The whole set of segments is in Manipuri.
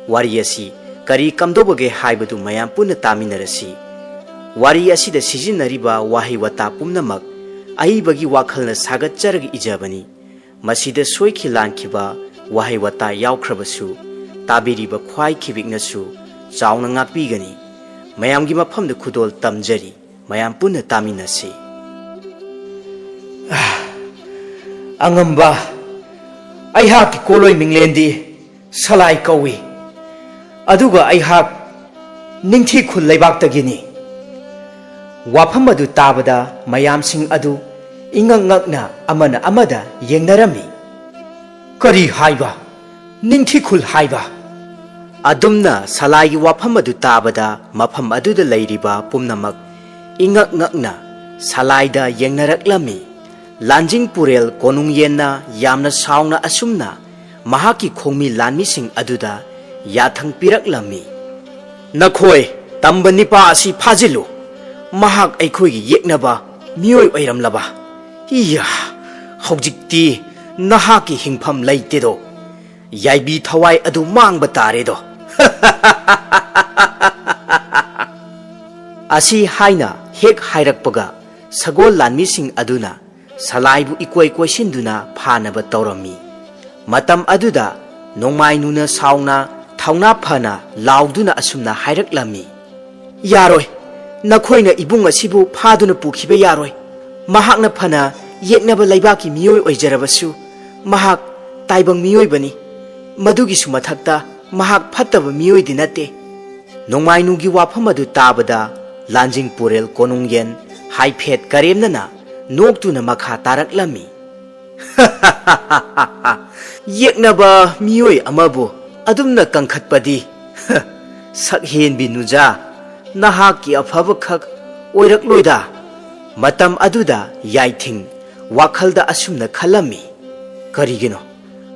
wari asi kari kamdobage haibadu mayam punna taminarasi wari asida sizinariba wahi wata pumnamak aibagi wakhalna sagatjaragi ijabani masida soiki lankiba wahi wata yaukhrabasु tabiriba khwai khibiknasu chauna ngakpigani mayamgi mafamda khudol tamjari mayam punna taminasi angamba aihak koloi minglendi salai kawi aduga aihak ningthi khul leibak tagini wafam adu tabada mayam sing adu ingangakna amana amada yengnarami kari haiba ningthi khul haiba adumna salai wafam adu tabada mafam adu da leiriba pumnamak ingangakna salai da yengnaraklami lanjing purel konung yenna yamna saungna asumna mahaki khongmi lanmi sing aduda yathang piraklami nakhoi tambani pa asi phajilu mahak aikhoi gi yeknaba mioi oiramlaba iya hojikti nahaki hingpham leite do yaibi thawai adu mangba tare do asi haina hek hairakpaga sagol lanmi sing aduna salaibu ikoi koisinduna phanaba tawrami matam aduda nongmai nuna sauna thauna phana lauduna asumna hairaklami yaroi nakhoina ibung asibu phaduna pukhiba yaroi mahakna phana yeknaba laibaki miyoi oijarabasu mahak taibang miyoi bani madugi sumathakta mahak phattaba miyoi dinate nongmai nugi wafam adu tabada lanjing purel konungyen haiphet karemnana noktuna makha taraklami yeknaba miyoi amabu adumna kangkhatpadi sakhen binuja nahaki afaba khak oirakloida matam aduda yaithing wakhalda asumna khalami karigino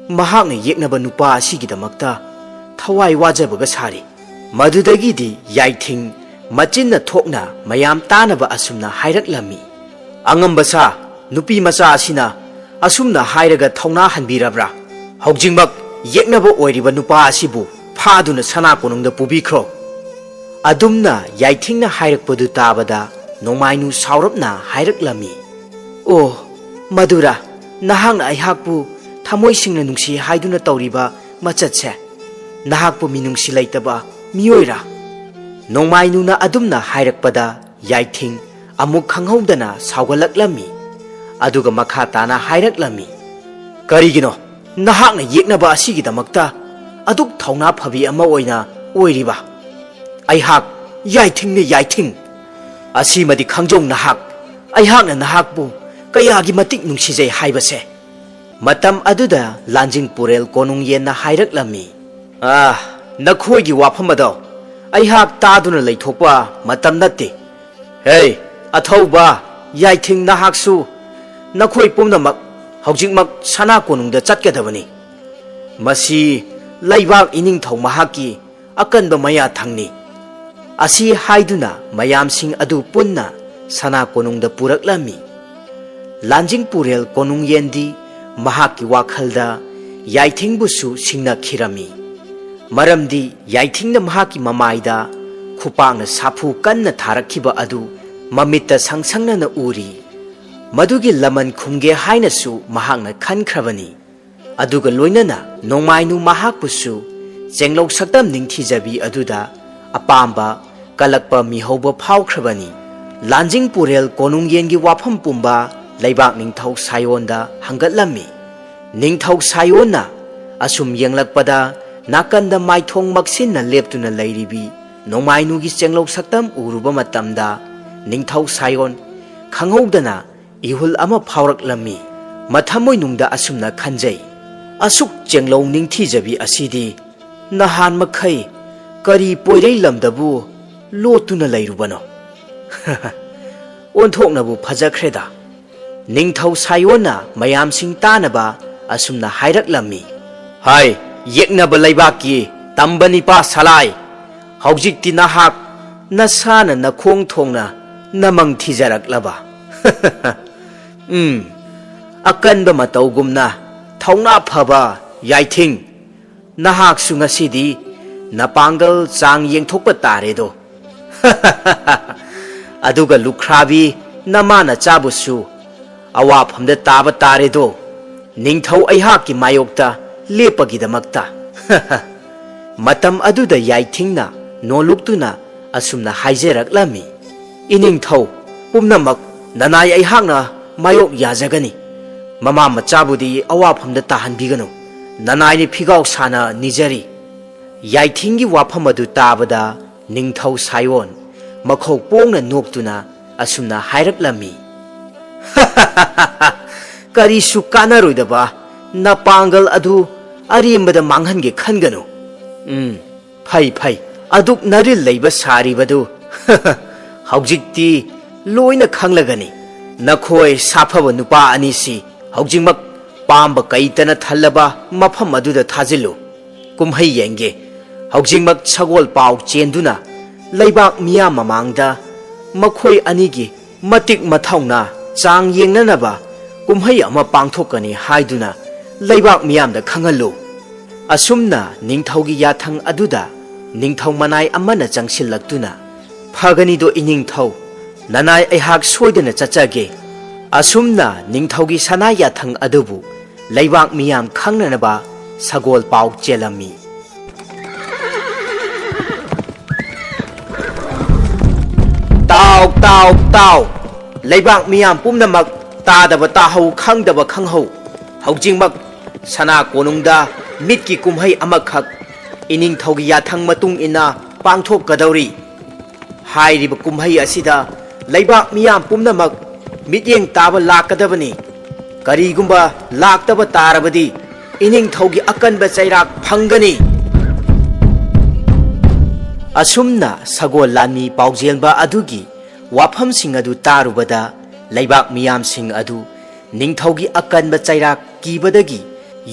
mahakna yeknaba nupa asigidamakta thawai wajabaga sari madudagidi yaithing machinna thokna mayam tanaba asumna hairaklami angambasa nupi macha asina asumna hairaga thauna hanbirabra hogjingmak yeknaba oiriba nupa asibu phaduna sana konungda pubikhro adumna yaithingna hairakpadu tabada nongmainu saurapna hairaklami o madura nahangna aihakpu thamoi singna nungsi haiduna tawriba machatse nahakpu minungsi leitaba miyoira nongmainuna adumna hairakpada yaithing amuk khanghaudana saugalaklami aduga makha tana hairaklami karigino nahakna yeknaba asigidamakta aduk thauna phabi ama oina oiriba aihak yaithingne yaithing asimadi khangjong nahak aihakna nahakbu kayagi matik nungsijai haibase matam aduda lanjing purel konung yenna hairaklami nakhoigi wafamado aihak taduna leithokpa matam natte hey athauba yaithing nahaksu nakhoi pumnamak hojikmak sana konungda chatkedabani masi laibak ining thau mahaki akanba maya thangni asi haiduna mayamsing adu punna sana konungda puraklami lanjing purel konung yendi mahaki wakhalda yaithing busu singna khirami maramdi yaithing na mahaki mamaida khupangna sapu kanna tharakhiba adu mamitta sangsangna na uri madugi laman khumge hainasu mahakna khankrabani aduga loinana nongmainu mahakpusu jenglok saktam ningthijabi aduda apamba kalakpa mihauba phawkhrabani lanjing purel konung yengi wafam pumba laibak ningthau sayonda hangatlami ningthau sayonna asum yenglakpada nakanda maithong maksinna leptuna leiribi nongmainugi jenglok saktam uruba matamda ningthau sayon khanghaudana ihul ama phawraklami mathamoi nungda asumna khanjai asuk jenglong ningthijabi asidi nahan makhai kari poirei lamdabu lotuna leirubano onthoknabu phajakhreda ningthau sayona mayamsing tanaba asumna hairaklami hai yeknaba laibaki tambani pa salai hojikti nahak nasana nakhong thongna namang thijaraklaba akanba matawgumna thauna phaba yaithing nahak sungasidi napangal chang yengthokpa taredo aduga lukhrabi namana chabusu awaphamda taba taredo ningthau aihaki mayokta lepagidamakta matam aduda yaithingna noluktuna asumna haijeраklami iningthau pumnamak nanai aihakna mayok yajagani mama machabudi awaphamda tahanbiganu nanai ni phigau sana nijari yaithingi wafam adu tabada ningthau sayon makhau pongna noktuna asumna hairaklami karisu kanaroidaba napangal adu arimbada manghange khanganu phai aduk naril leiba saribadu haujikti loina khanglagani nakhoi safaba nupa anisi haujingmak pamba kaitana thallaba mafam aduda thajilu kumhai yenge haujingmak chagol pau chenduna leibak miya mamangda makhoi anigi matik mathauna chang yengnanaba kumhai ama pangthokani haiduna leibak miyamda khangalu asumna ningthaugi yathang aduda ningthau manai amana changsillaktuna phagani do iningthau nanai aihak soidana chachage asumna ningthaugi sanai yathang adubu leibak miyam khangnanaba sagol pau chelami tau leibak miyam pumnamak tadaba tahau khangdaba khanghau haujingmak sana konungda mitki kumhai amakhak iningthaugi yathang matung ina pangthok kadauri hairiba kumhai asida leibak miyam pumnamak mityeng taba lakadabani karigumba laktaba tarabadi iningthaugi akanba chairak phangani asumna sagol lani paujelba adugi wafamsing adu tarubada leibak miyam sing adu ningthaugi akanba chairak kibadagi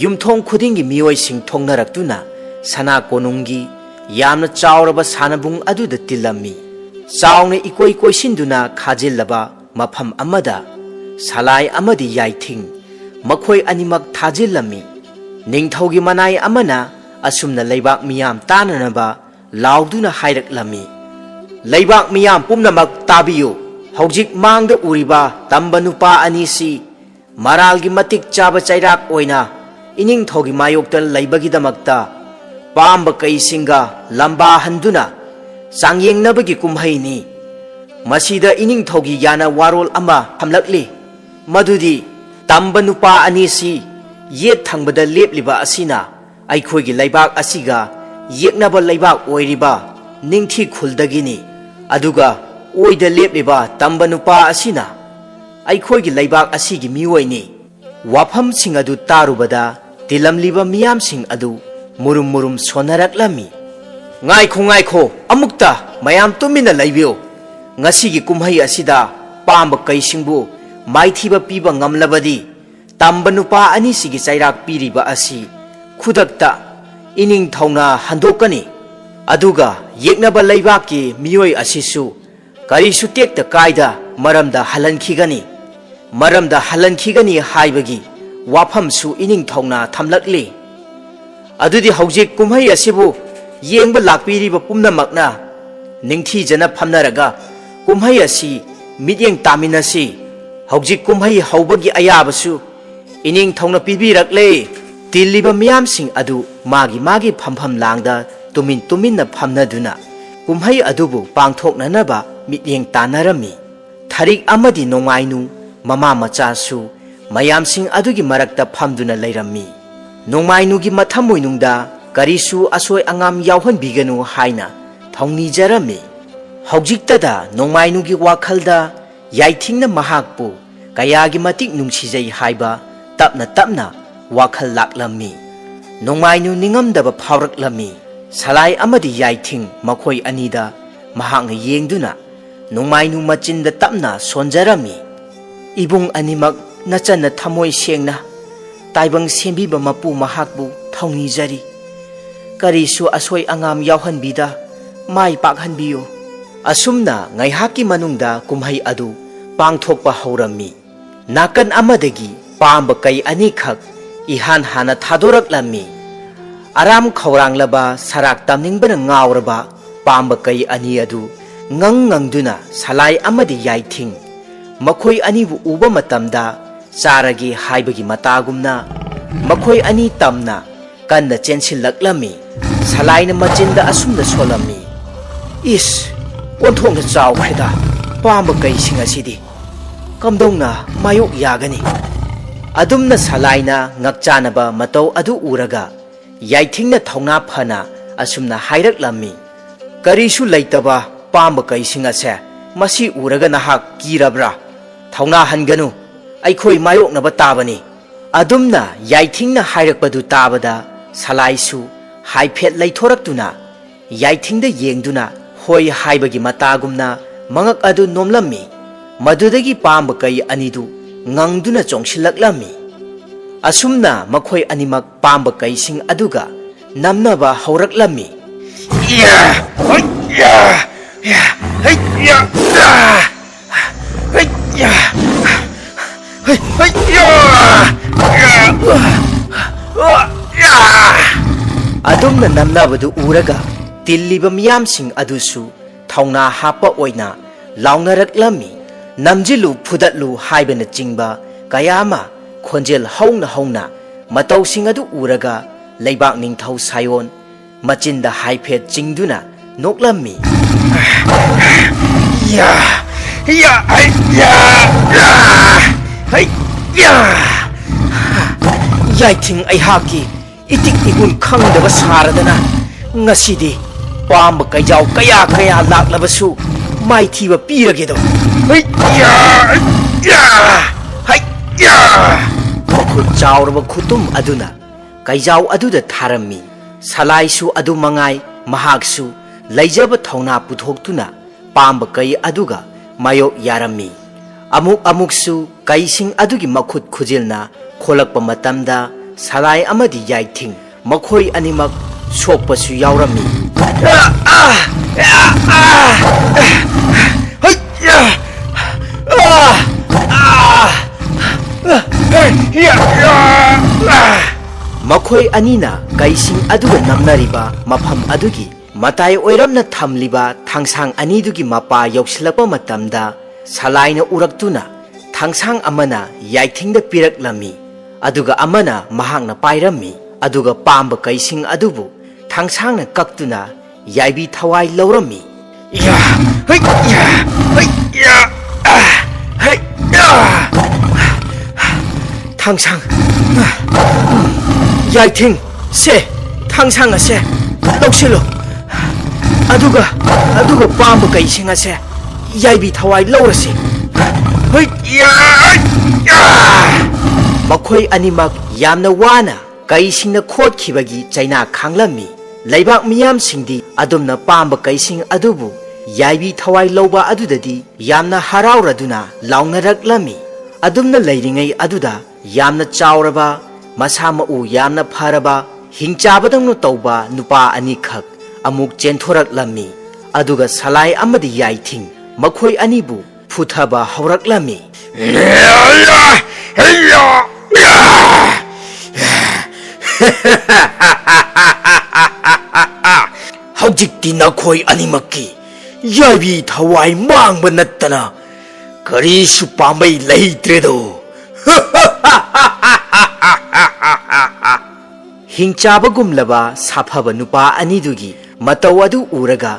yumthong khudingi miyoi sing thongnaraktuna sana konungi yamna chauraba sanabung aduda tilami chauna ikoi koisinduna khajillaba mafam amada salai amadi yaithing makhoi animak thajillami ningthaugi manai amana asumna leibak miyam tananaba lauduna hairaklami leibak miyam pumnamak tabiyu haujik mangda uriba tamba nupa anisi maralgi matik chaba chairak oina iningthaugi mayokta leibagidamakta pamba kaisinga lamba handuna changyeng kumhaini masida iningthaugi yana warol ama hamlakli madudi tamba nupa anisi yet thangbada lepliba asina aikhoigi leibak asiga yeknaba leibak oiriba ningthi khuldagini aduga oida lepliba tamba nupa asina aikhoigi leibak asigi miwoini wafam sing adu tarubada tilamliba miyam sing adu murum sonaraklami ngaikho amukta mayam tumina laibio ngasigi kumhai asida pamba kaisingbu maithiba piba ngamlabadi tamba nupa ani sigi chairak piriba asi khudakta ining thauna handokani aduga yeknaba leibaki miyoi asisu karisu tekta kaida maramda halankhigani haibagi wafamsu ining thauna thamlakli adudi haujik kumhai asibu yengba lakpiriba pumnamakna ningthi jana phamnaraga kumhai asi midyeng taminasi haujik kumhai haubagi ayabasu ining thauna pibirakle tiliba miyam sing adu magi phampham langda tumin na phamnaduna kumhai adubu pangthoknanaba midyeng tanarami tharik amadi nongainu mama machasu mayam sing adugi marakta phamduna leirammi nongmainugi mathamoinungda karisu asoi angam yauhanbiganu haina thongni jarami haujiktada nongmainugi wakhalda yaithingna mahakpu kayagi matik nungsijai haiba tapna wakhal laklammi nongmainu ningamdaba phauraklammi salai amadi yaithing makhoi anida mahakna yengduna nongmainu machinda tapna sonjarami ibung animak nachana thamoi sengna taibang sembiba mapu mahakbu thongni jari karisu asoi angam yauhanbida mai pakhanbiyo asumna ngaihaki manungda kumhai adu pangthokpa haurammi nakan amadagi pamba kai ani khak ihan hana thadoraklammi aram khawranglaba sarak tamningbana ngawraba pamba kai ani adu ngang duna salai amadi yaithing makhoi ani bu uba matamda charagi haibagi matagumna makhoi ani tamna kanna chensillaklami salaina machinda asumda solami is onthongna chawkhida pamba kai sing asidi kamdongna mayok yagani adumna salaina ngakchanaba matau adu uraga yaithingna thongna phana asumna hairaklammi karisu laitaba pamba kai sing ase masi uraga nahak kirabra thongna hanganu aikhoi mayoknaba tabani adumna yaithingna hairakpadu tabada salaisu haiphet laithораktuna yaithingda yengduna hoi haibagi matagumna mangak adu nomlammi madudagi pamba kai anidu ngangduna chongsillaklami asumna makhoi animak pamba kai sing aduga namnaba hauraklammi adumna namnabadu uraga tilliba miyamsing adusu thongna hapa oina launaraklami namjilu phudatlu haibana chingba kayama khonjel hauna matawsing adu uraga leibak ningthau sayon machinda haiphet chingduna noklami yaithing aihaki itik igun khangdaba saradana ngasidi pamba kaijau kaya laklabasu maithiba piragedo makhut chauraba khutum aduna kaijau aduda tharammi salaisu adu mangai mahaksu laijaba thongna puthoktuna pamba kai aduga mayok yarammi amuksu kaising adugi makhut khujilna kholakpa matamda salai amadi yaithing makhoi animak sokpasu yaurammi makhoi anina kaising aduga namnariba mafam adugi matai oiramna thamliba thangsang anidugi mapa yoksilakpa matamda salaina uraktuna thangsang amana yaithingda piraklami aduga amana mahangna pairammi aduga pamba kaising adubu thangsangna kaktuna yaibi thawai laurammi thangsang yaithing se thangsang ase loksilo aduga pamba kaising ase yaibi thawai laurasi makhoi animak yamna wana kaisingna khotkibagi chaina khanglammi leibak miyam singdi adumna pamba kaising adubu yaibi thawai lauba adudadi yamna harauraduna launaraklami adumna leiringai aduda yamna chauraba masama u yamna pharaba hingchabadangno tauba nupa ani khak amuk chenthораklami aduga salai amadi yaithing makhoi anibu futhaba hauраklami hawjikti nakhoi animakki yaibi thawai mangba nattana karisu pambai leitredo hingchabagumlaba saphaba nupa anidugi matau adu uraga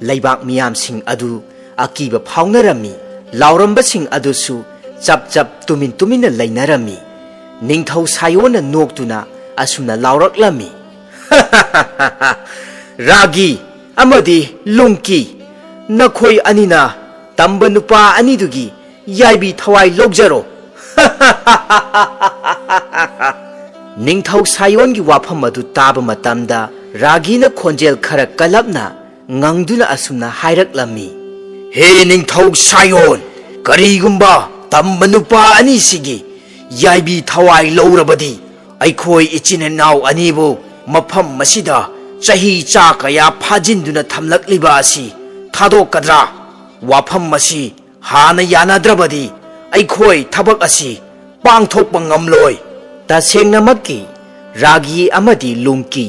leibak miyamsing adu akiba phaunarami laurambasing adusu chap tumin leinarami ningthau sayona noktuna asuna lauraklami ragi amadi lungki nakhoi anina tamba nupa anidugi yaibi thawai logjaro ningthau sayongi wafam adu taba matamda ragina khonjel khara kalapna ngangduna asumna hairaklammi he ningthau sayon karigumba tamba nupa ani sigi yaibi thawai laurabadi aikhoi ichine naw anibu mafam masida chahi cha kaya phajinduna thamlakliba asi thadokadra wafam masi hana yanadrabadi aikhoi thabak asi pangthokpa ngamloi tasengnamakki ragi amadi lungki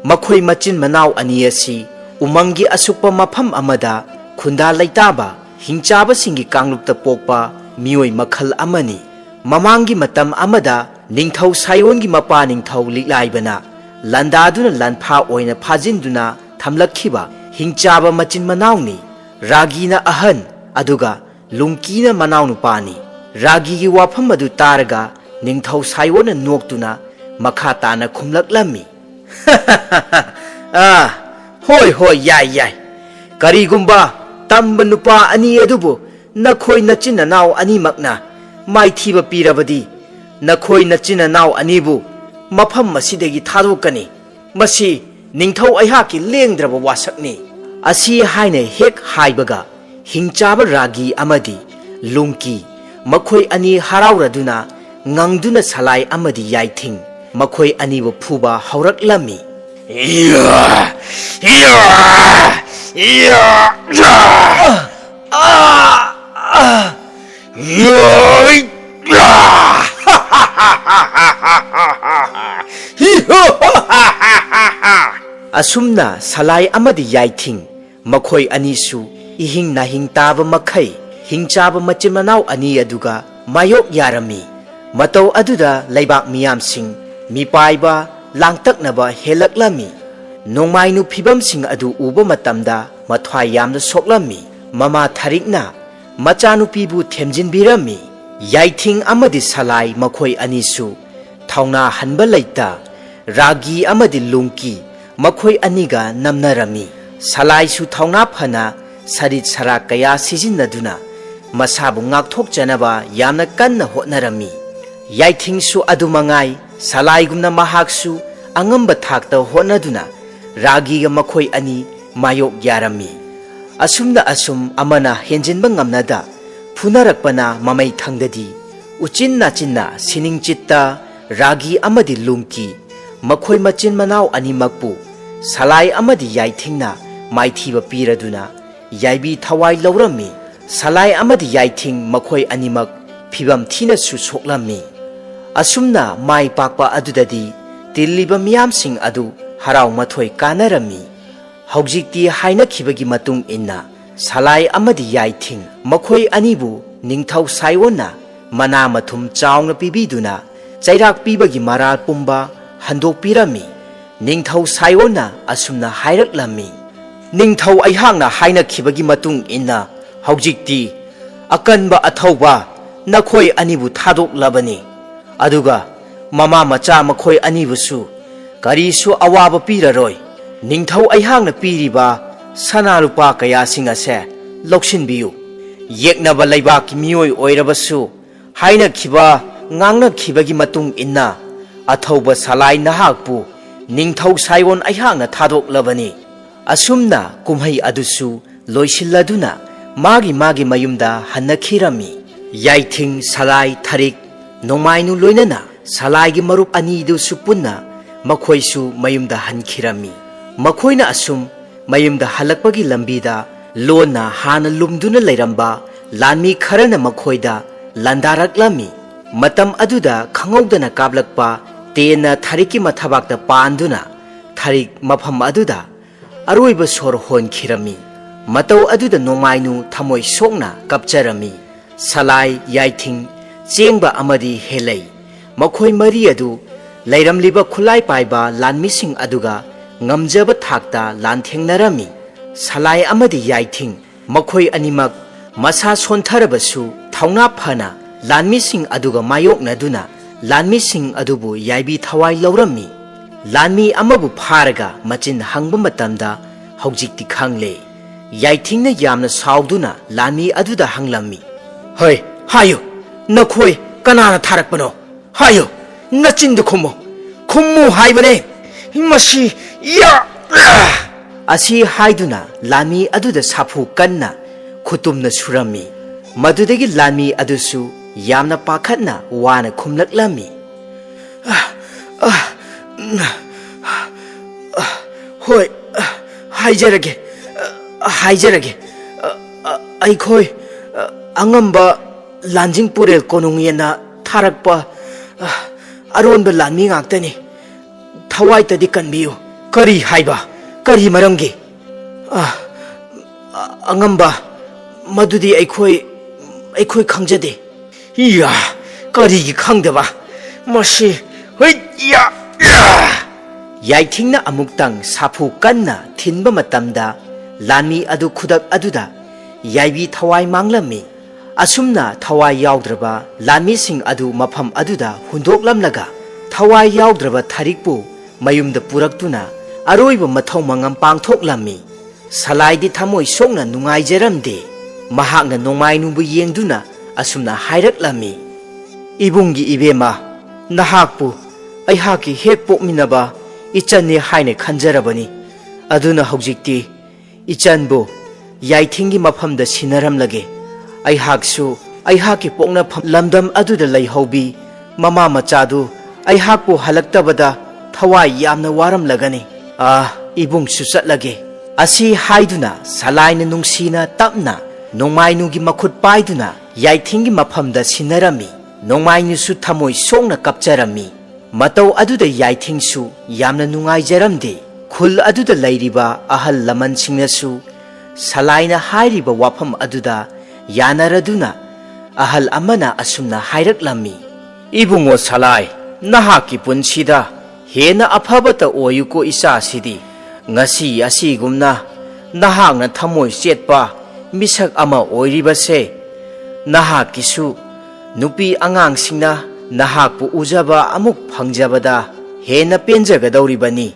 Makhoi machin manau ani asi umangi asukpa mafam amada khunda laitaba hingchaba singi kanglupta pokpa mioi makhal amani. Mamangi matam amada ningthau sayongi mapa ningthau liklaibana landaduna lanpha oina phajinduna thamlakhiba hingchaba machin manauni. Ragina ahan aduga lungkina manau nupani. Ragi gi wafam adu taraga ningthau sayona noktuna makha tana khumlaklami. Hoi hoi yai karigumba tamba nupa ani adubu nakhoi nachin nanaw ani makna maithiba pirabadi nakhoi nachin nanaw anibu mafam masidagi thadokani masi ningthau aihaki lengdraba wasakni. Asi haina hek haibaga hingchaba ragi amadi lungki makhoi ani harauraduna ngangduna salai amadi yaithing makhoi anibu phuba hauраklami. Asumna salai amadi yaithing makhoi anisu ihing nahing taba makhai hingchaba machin manau ani aduga mayok yarami. Matau aduda laibak miyamsing mipaiba langtaknaba helaklami. Nongmainu phibamsing adu uba matamda mathwai yamna soklami. Mama tharikna machanupibu themjinbirami. Yaithing amadi salai makhoi anisu thauna hanba laita ragi amadi lungki makhoi aniga namnarami. Salai su thauna phana sarit sarak kaya sijinnaduna masabu ngakthokjanaba yamna kanna hotnarami. Yaithing su adu mangai salai gumna mahaksu angamba thakta hotnaduna ragi ga makhoi ani mayok yarami. Asumna asum amana henjinba ngamnada punarakpana mamai thangdadi uchinna chinna sining chitta ragi amadi lungki makhoi machin manau ani makpu salai amadi yaithingna maithiba piraduna yaibi thawai laurami. Salai amadi yaithing makhoi animak phibam thina su soklami. Asumna mai pakpa adudadi tilliba miyamsing adu harau mathoi kanarami. Haujikti haina khibagi matung inna salai amadi yaithing makhoi anibu ningthau saiwona mana mathum chaungna pibiduna chairak pibagi maral pumba handok pirami. Ningthau saiwona asumna hairaklami. Ningthau aihangna haina khibagi matung inna haujikti akanba athauba nakhoi anibu thadok labani. Aduga mama macha makhoi anibusu karisu awaba piraroi. Ningthau aihangna piriba sana rupa kaya singase loksinbiyu. Yeknaba laibaki mioi oirabasu haina khiba ngangna khibagi matung inna athauba salai nahakpu ningthau saiwon aihangna thadok labani. Asumna kumhai adusu loisilladuna magi mayumda hannakhirami. Yaithing salai tharik nongmainu loinana salai gi marup ani du supunna makhoisu mayumda hankhirami. Makhoina asum mayumda halakpagi lambida lona hana lumduna leiramba lanmi kharana makhoida landaraklami. Matam aduda khangawdana kablakpa tena thariki mathabakta panduna tharik mafam aduda aroiba sor honkhirami. Matau aduda nongmainu thamoi sokna kapcharami. Salai yaithing chengba amadi helai makhoi mari adu leiramliba khulai paiba lanmising aduga ngamjaba thakta lanthengnarami. Salai amadi yaithing makhoi animak masa sontharabasu thauna phana lanmising aduga mayoknaduna lanmising adubu yaibi thawai laurami. Lanmi amabu pharaga machin hangba matamda haujikti khangle. Yaithingna yamna sauduna lanmi aduda hanglami. Hoi hayo nakhoi kanana tharakpano hayo nachindu khummu haibane masi ya. Asi haiduna lanmi aduda sapu kanna khutumna surami. Madudagi lanmi adusu yamna pakhatna wana khumlaklami. Hoi haijarage aikhoi angamba lanjing purel konungiyana tharakpa aronba lanmi ngaktani thawai tadi kanbiyu Kari haiba, kari maramgi. Angamba, madudi aikoi khangjade. Iya, kari gi khangdaba. Masi, hoi ya. Yaithingna amuktang sapu kanna thinba matamda lani adu khudak aduda yaibi thawai manglami. Asumna thawai yaudrba lani sing adu mafam aduda hundoklamlaga thawai yaudrba tharikpu mayumda puraktuna aroiba mathau mangam pangthoklami. Salaidi thamoi sokna nungaijaramde mahakna nongmainubu yengduna asumna hairaklami. Ibungi ibema nahakpu aihaki hek pokminaba ichanni haine khanjarabani. Aduna haujikti ichanbu yaithingi mafamda sinaramlage. Aihaksu aihaki pokna lamdam aduda laihaubi mama machadu aihakpu halaktabada thawai yamna waramlagani. Ibungsu chatlage. Asi haiduna salaina nungsina tapna nongmainugi makhut paiduna yaithingi mafamda sinarami. Nongmainusu thamoi sokna kapcharami. Matau aduda yaithingsu yamna nungaijaramde. Khul aduda lairiba ahal lamansingnasu salaina hairiba wafam aduda yanaraduna ahal amana asumna hairaklammi. Ibungo salai nahaki punsida hena afabata oyuko isa sidi. Ngasi asigumna nahakna thamoi chetpa misak ama oiribase nahakisu nupi angangsingna nahakpu ujaba amuk phangjabada hena penjagadoribani.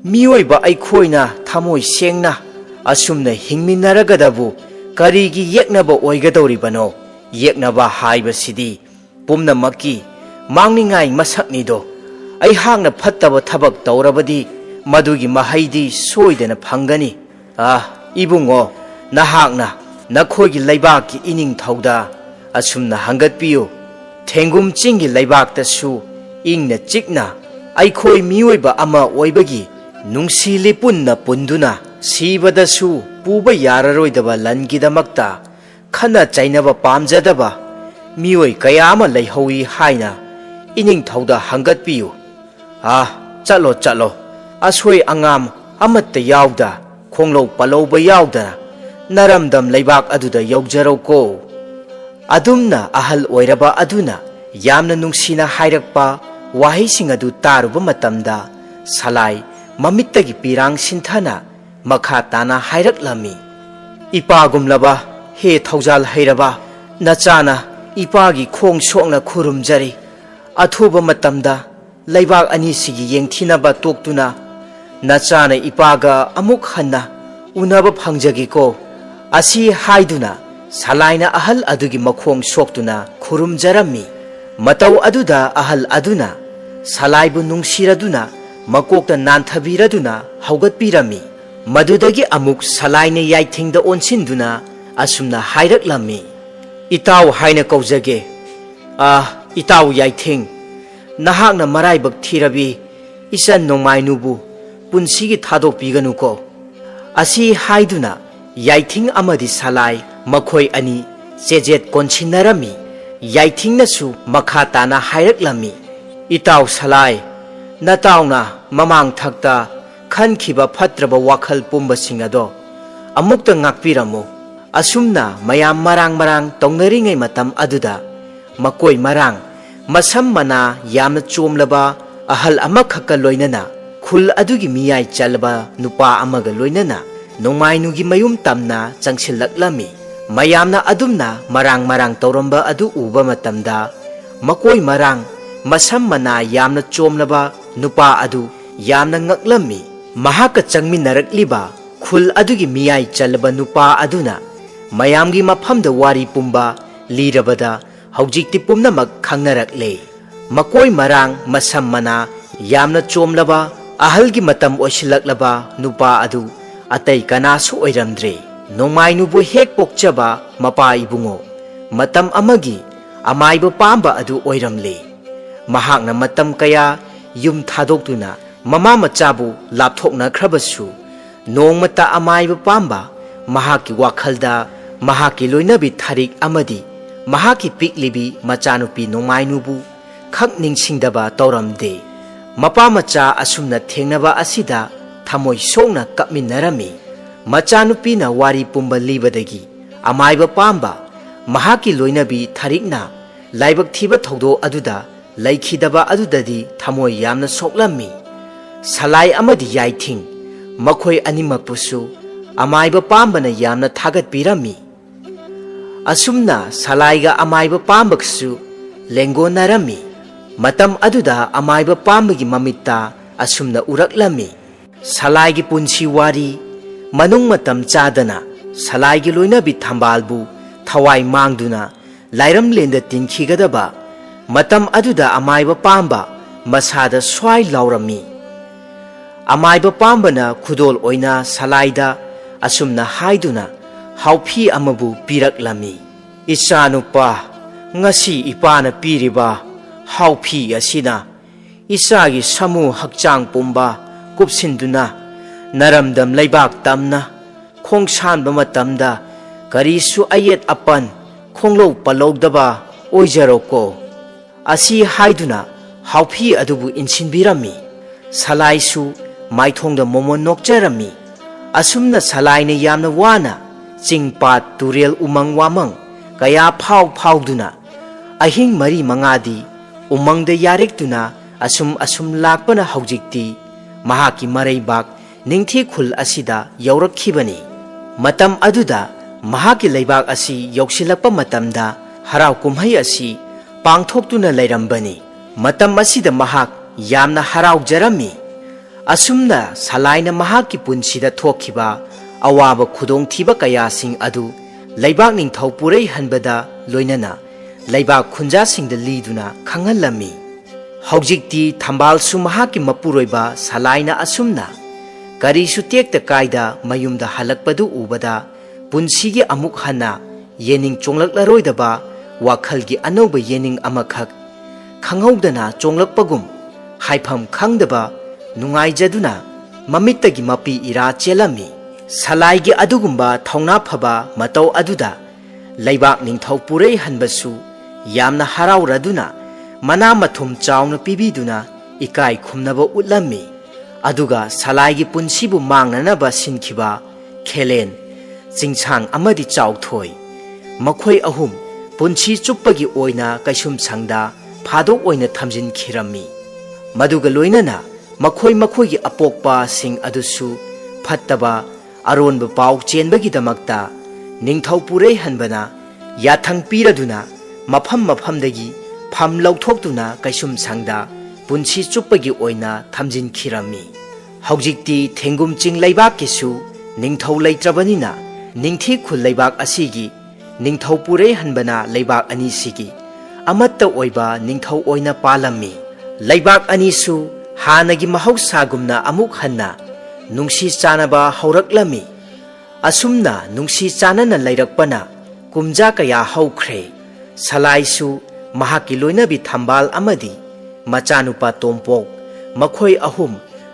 Mioiba aikhoina thamoi sengna asumna hingminaragadabu karigi yeknaba oigadoribano. Yeknaba haibasidi pumnamaki mangningai masaknido. Aihakna phattaba thabak taurabadi madugi mahaidi soidana phangani. Ibungo nahakna nakhoigi laibaki ining thauda asumna hangatpiyo. Thengum chingi laibaktasu ingna chikna aikhoi mioiba ama oibagi nungsili punna punduna sibadasu puba yararoidaba langidamakta khana chainaba pamjadaba mioi kayama laihowi haina ining thauda hangatpiyo. Chalo asoi angam amatta yauda khonglo palauba yauda naramdam laibak aduda yaujarauko. Adumna ahal oiraba aduna yamna nungsina hairakpa wahising adu taruba matamda salai mamittagi pirang sinthana makha tana hairaklammi. Ipagumlaba he thaujal hairaba nachana ipagi khong sokna khurumjari. Athuba matamda laibak ani sigi yengthinaba toktuna nachana ipaga amuk hanna unaba phangjagiko. Asi haiduna salaina ahal adugi makhong soktuna khurumjarammi. Matau aduda ahal aduna salaibu nungsiraduna makokta nanthabiraduna haugatpirami. Madudagi amuk salaina yaithingda onsinduna asumna hairaklammi. Itaw haina kaujage. Itaw yaithing nahakna maraibak thirabi isan nongmainubu punsigi thadokpiganuko. Asi haiduna yaithing amadi salai makhoi ani chejet konsinarami. Yaithingnasu makha tana hairaklammi. Itaw salai natawna mamang thakta khankhiba phatraba wakhal pumbasing ado amukta ngakpiramu. Asumna mayam marang tongnaringai matam aduda makoi marang masam mana yamna chomlaba ahal amakhakka loinana khul adugi miyai chalba nupa amaga loinana nongmainugi mayum tamna changsillaklami. Mayamna adumna marang tauramba adu uba matamda makoi marang masam mana yamna chomlaba nupa adu yamna ngaklammi. Mahaka changminarakliba khul adugi miyai chalba nupa aduna mayamgi mafamda wari pumba lirabada haujikti pumnamak khangnarakle. Makoi marang masam mana yamna chomlaba ahalgi matam oisilaklaba nupa adu atai kanasu oiramdre. Nongmainubu hek pokchaba mapa ibungo matam amagi amaiba pamba adu oiramle. Mahakna matam kaya yum thadoktuna mama machabu lapthokna khrabasu nongmata amaiba pamba mahaki wakhalda mahaki loinabi tharik amadi mahaki piklibi machanupi nongmainubu khak ningsingdaba tauramde. Mapa macha asumna thengnaba asida थमोई सोंगना कपमिन्नरमी मचानुपीना वारी पुंबा लीबदगी अमाइबा पांबा महाकी लोइनबी थरिकना लाइबक थीबा थौदो अदुदा लैखिदबा अदुददी थमोई यामना सोक्लम्मी सलाई अमदी याइथिंग मखोई अनिमकपुसु अमाइबा पांबना यामना थागतपिरम्मी असुमना सलाइगा अमाइबा पांबकसु लेंगोनरम्मी मतम अदुदा अमाइबा पांबगी ममित्ता असुमना उरकलम्मी सलाइगी पुंसी वारी मनुंग मतम चादना सलाइगी लोइनबी थंबालबु थवाई मांगदुना लाइरमलेंद तिनखिगदबा मतम अदुदा अमाइबा पांबा मसादा स्वाई लाउरम्मी अमाइबा पांबना खुदोल ओइना सलाइदा असुमना हाइदुना हाउफी अमबु पिरकलम्मी इचानुपा ngasi ipana piriba हाउफी असिना इसागी समू हक्चांग पुंबा कुपसिंदुना नरमदम लैबाक तमना खोंगसानबा मतमदा करीसु अयेत अपन खोंगलो पलौदबा ओइजरोको असी हाइदुना हाउफी अदुबु इंसिनबिरम्मी सलाइसु माइथोंगदा मोमोन नोकचरम्मी असुमना सलाइने यामना वाना चिंगपात तुरेल उमंग वामंग कया फाउदुना अहिंग मरी मंगादी उमंग दे यारेक्तुना असुम लाकपना हौजिक्ति महाकी मरैबाक निंगथि खुल असिदा यौरक्खिबनी मतम अदुदा महाकी लैबाक असि यौसिलक्पा मतमदा हराव कुमहै असि पांगथोक्तुना लैरंबनी मतम असिदा महाक यामना हराव जरम्मी असुमना सलाइना महाकी पुंसिदा थोखिबा अवाबा खुदोंथिबा कयासिंग अदु लैबाक निंगथौ पुरै हनबदा लोइनना लैबाक खुंजासिंगदा लीदुना खंगहलम्मी हौजिक्ति थंबालसु महाकी मपुरोइबा सलाइना असुमना करीसु तेक्ता कायदा मयुमदा हलकपदु उबदा पुंसिगी अमुक हन्ना येनिंग चोंगलक्लरोइदबा वाखलगी अनौबा येनिंग अमखक खंगौदना चोंगलक्पगुम हाइफम खंगदबा नुंगाइजदुना ममित्तगी मपी इरा चेलम्मी सलाइगी अदुगुंबा थौना फबा मतौ अदुदा लैबाक निंगथौ पुरै हनबसु यामना हराउरदुना मना मथुम चाउना पिबिदुना इकाई खुमनबा उतलम्मी अदुगा सलाइगी पुंसिबु मांगननबा सिनखिबा खेलेन चिंगसांग अमदि चाउथोय मखोय अहुम पुंसी चुप्पगी ओइना कैसुम संगदा फादोक ओइना थमजिनखिरम्मी मदुगा लोइनना मखोय मखोयगी अपोकपा सिंग अदुसु फत्तबा अरोनबा पाउ चेनबगिदमक्ता निंगथौ पुरै हनबना याथंग पीरदुना मफम मफमदगी फम लौथोक्तुना कैसुम संगदा पुंसी चुप्पगी ओइना थमजिनखिरम्मी हौजिक्ति थेंगुम चिंग लैबाकिसु निंगथौ लैत्रबनिना निंगथि खुल लैबाक असिगी निंगथौ पुरै हनबना लैबाक अनिसिगी अमत्ता ओइबा निंगथौ ओइना पालम्मी लैबाक अनिसु हानगी महौसागुमना अमुक हन्ना नुंसी चानबा हौरक्लम्मी असुमना नुंसी चानना लैरक्पना कुमजा कया हौख्रे सलाइसु महाकी लोइनबी थंबाल अमदी मचानुपा तोंपोक मखोय अहुम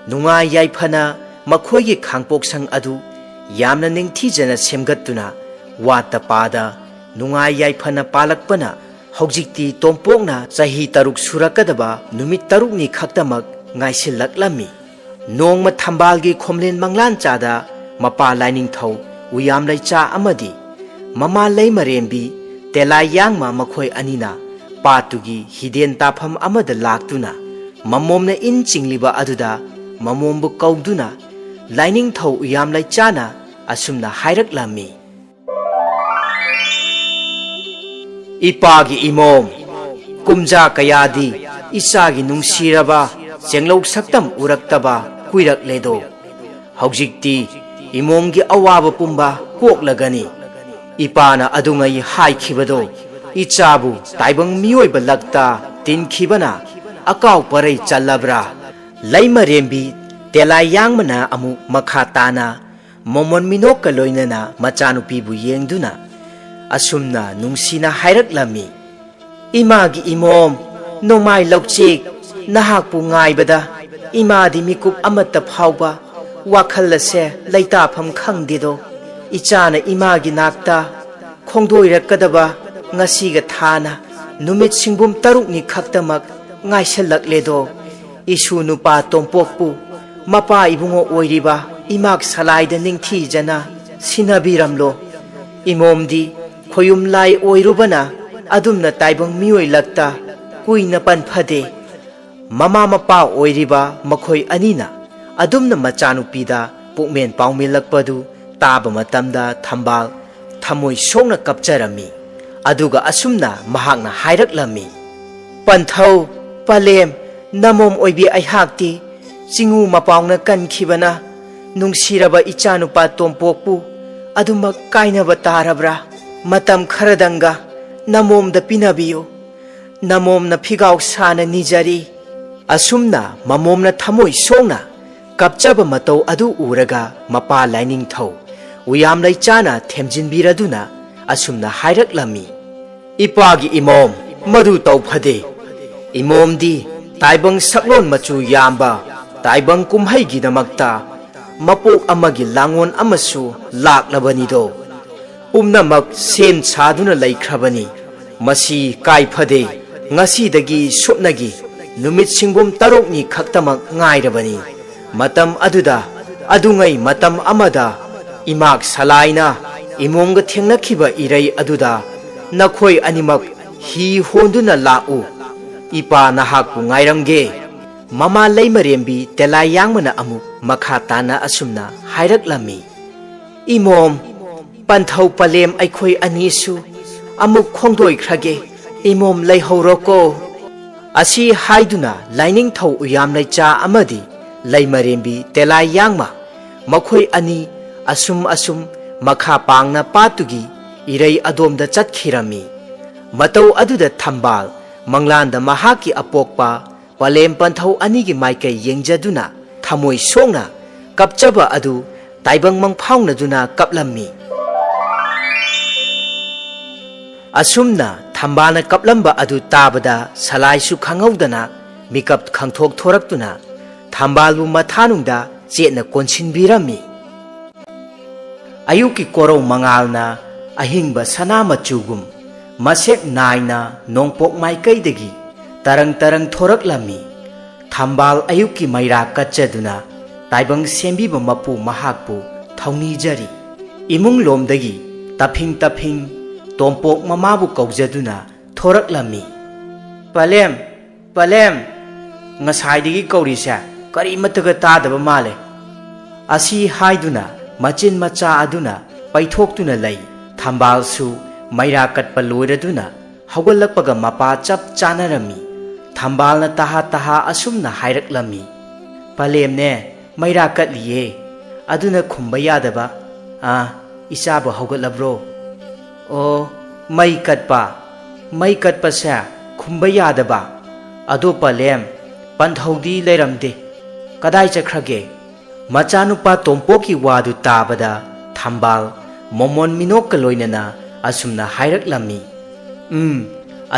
नुंगा याइफना मखोयगी खांगपोक्संग अदु यामना निंगथिजना सेमगत्तुना वाता पादा नुंगा याइफना पालकपना हौजिक्ति तोंपोकना चही तरुक सुरकदबा नुमित तरुकनी खक्तमक ngaisilaklami nongma thambalgi khomlen manglan chada mapa lainingthau uyam laicha amadi mama leimarembi tela yangma makhoi anina patugi hiden tafam amada laktuna mamomna in chingliba aduda mamombu kauduna lainingthau uyam laichana asumna hairaklami ipagi imom kumja kayadi isagi nungsiraba चेंगलौ सक्तम उरक्तबा कुइरक लेदो हौजिक्ति इमोंगी अवाब पुंबा कोकलगनी इपाना अदुंगई हाइखिबदो इचाबु ताइबंग मियोइबा लक्ता तिनखिबना a cow परै चल्लब्रा लैमरेम्बी तेला यांगमना अमु मखा ताना मोमोन मिनोक लोइनना मचानुपीबु येंगदुना असुमना नुंसीना हाइरक्लमी Imangi इमोम नोमाइ लौचेक नहाकपु ngaibada imadi mikup amata phawba wakhalase leitafam khangdido ichana imagi nakta khongdoirakadaba ngasiga thana numit singbum taruk ni khaktamak ngaisalakledo isu nupa tompokpu mapa ibungo oiriba imak salaida ningthijana sinabiramlo imomdi khoyum lai oirubana adumna taibang mioi lakta kuina panphade mama mapa oiriba makhoi anina adumna machanupida pukmen paumilakpadu taba matamda thambal thamoi songna kapcharami aduga asumna mahakna hairaklami panthau palem namom oibi aihakti chingu mapaungna kankhibana nungsiraba ichanupa tompokpu adumak kainaba tarabra matam kharadanga namomda pinabiyo namomna phigau sana nijari asumna mamomna thamoi songna kapchaba matau adu uraga mapa laining thau uyam lai chana themjinbiraduna asumna hairaklami ipagi imom madu tau phade imomdi taibang saklon machu yamba taibang kumhaigi damakta mapok amagi langon amasu laklabanido umnamak sen saduna laikhrabani masi kai phade ngasi dagi supnagi numit singbom tarokni khaktamak ngairabani matam aduda adungai matam amada imak salaina imomga thengnakhiba irei aduda nakhoi animak hi honduna lau ipa nahakpu ngairamge mama leimarembi telai yangmana amuk makha tana asumna hairaklami imom panthau palem aikhoi anisu amuk khongdoi khrage imom leihoroko asi haiduna laining thau uyam leicha amadi leimarembi telai yangma makhoi ani asum makha pangna patugi irei adomda chatkhirami matau aduda thambal manglanda mahaki apokpa palem panthau anigi maikai yengjaduna thamoi songna kapchaba adu taibang mangphaungna duna kaplammi asumna thambana kaplamba adu tabada salai su khangaudana mikap khangthok thoraktuna thambalbu mathanungda chetna konsinbirami ayuki korau mangalna ahingba sana machugum masek naina nongpok maikaidagi tarang thoraklami thambal ayuki maira kachaduna taibang sembiba mapu mahakpu thaunijari imung lomdagi taphing tompok mamabu kaujaduna thoraklami palem ngasaidagi kaurisa kari mataga tadaba male asi haiduna machin macha aduna paithoktuna lei thambal su maira katpa loiraduna hawgallakpaga mapa chap chanarami thambalna taha asumna hairaklami palemne maira katliye aduna khumba yadaba isabu hawgallabro o mai katpa sa khumba yadaba ado palem panthaudi leiramde kadai chakhrage machanupa tompoki wadu tabada thambal momon minok loinana asumna hairaklami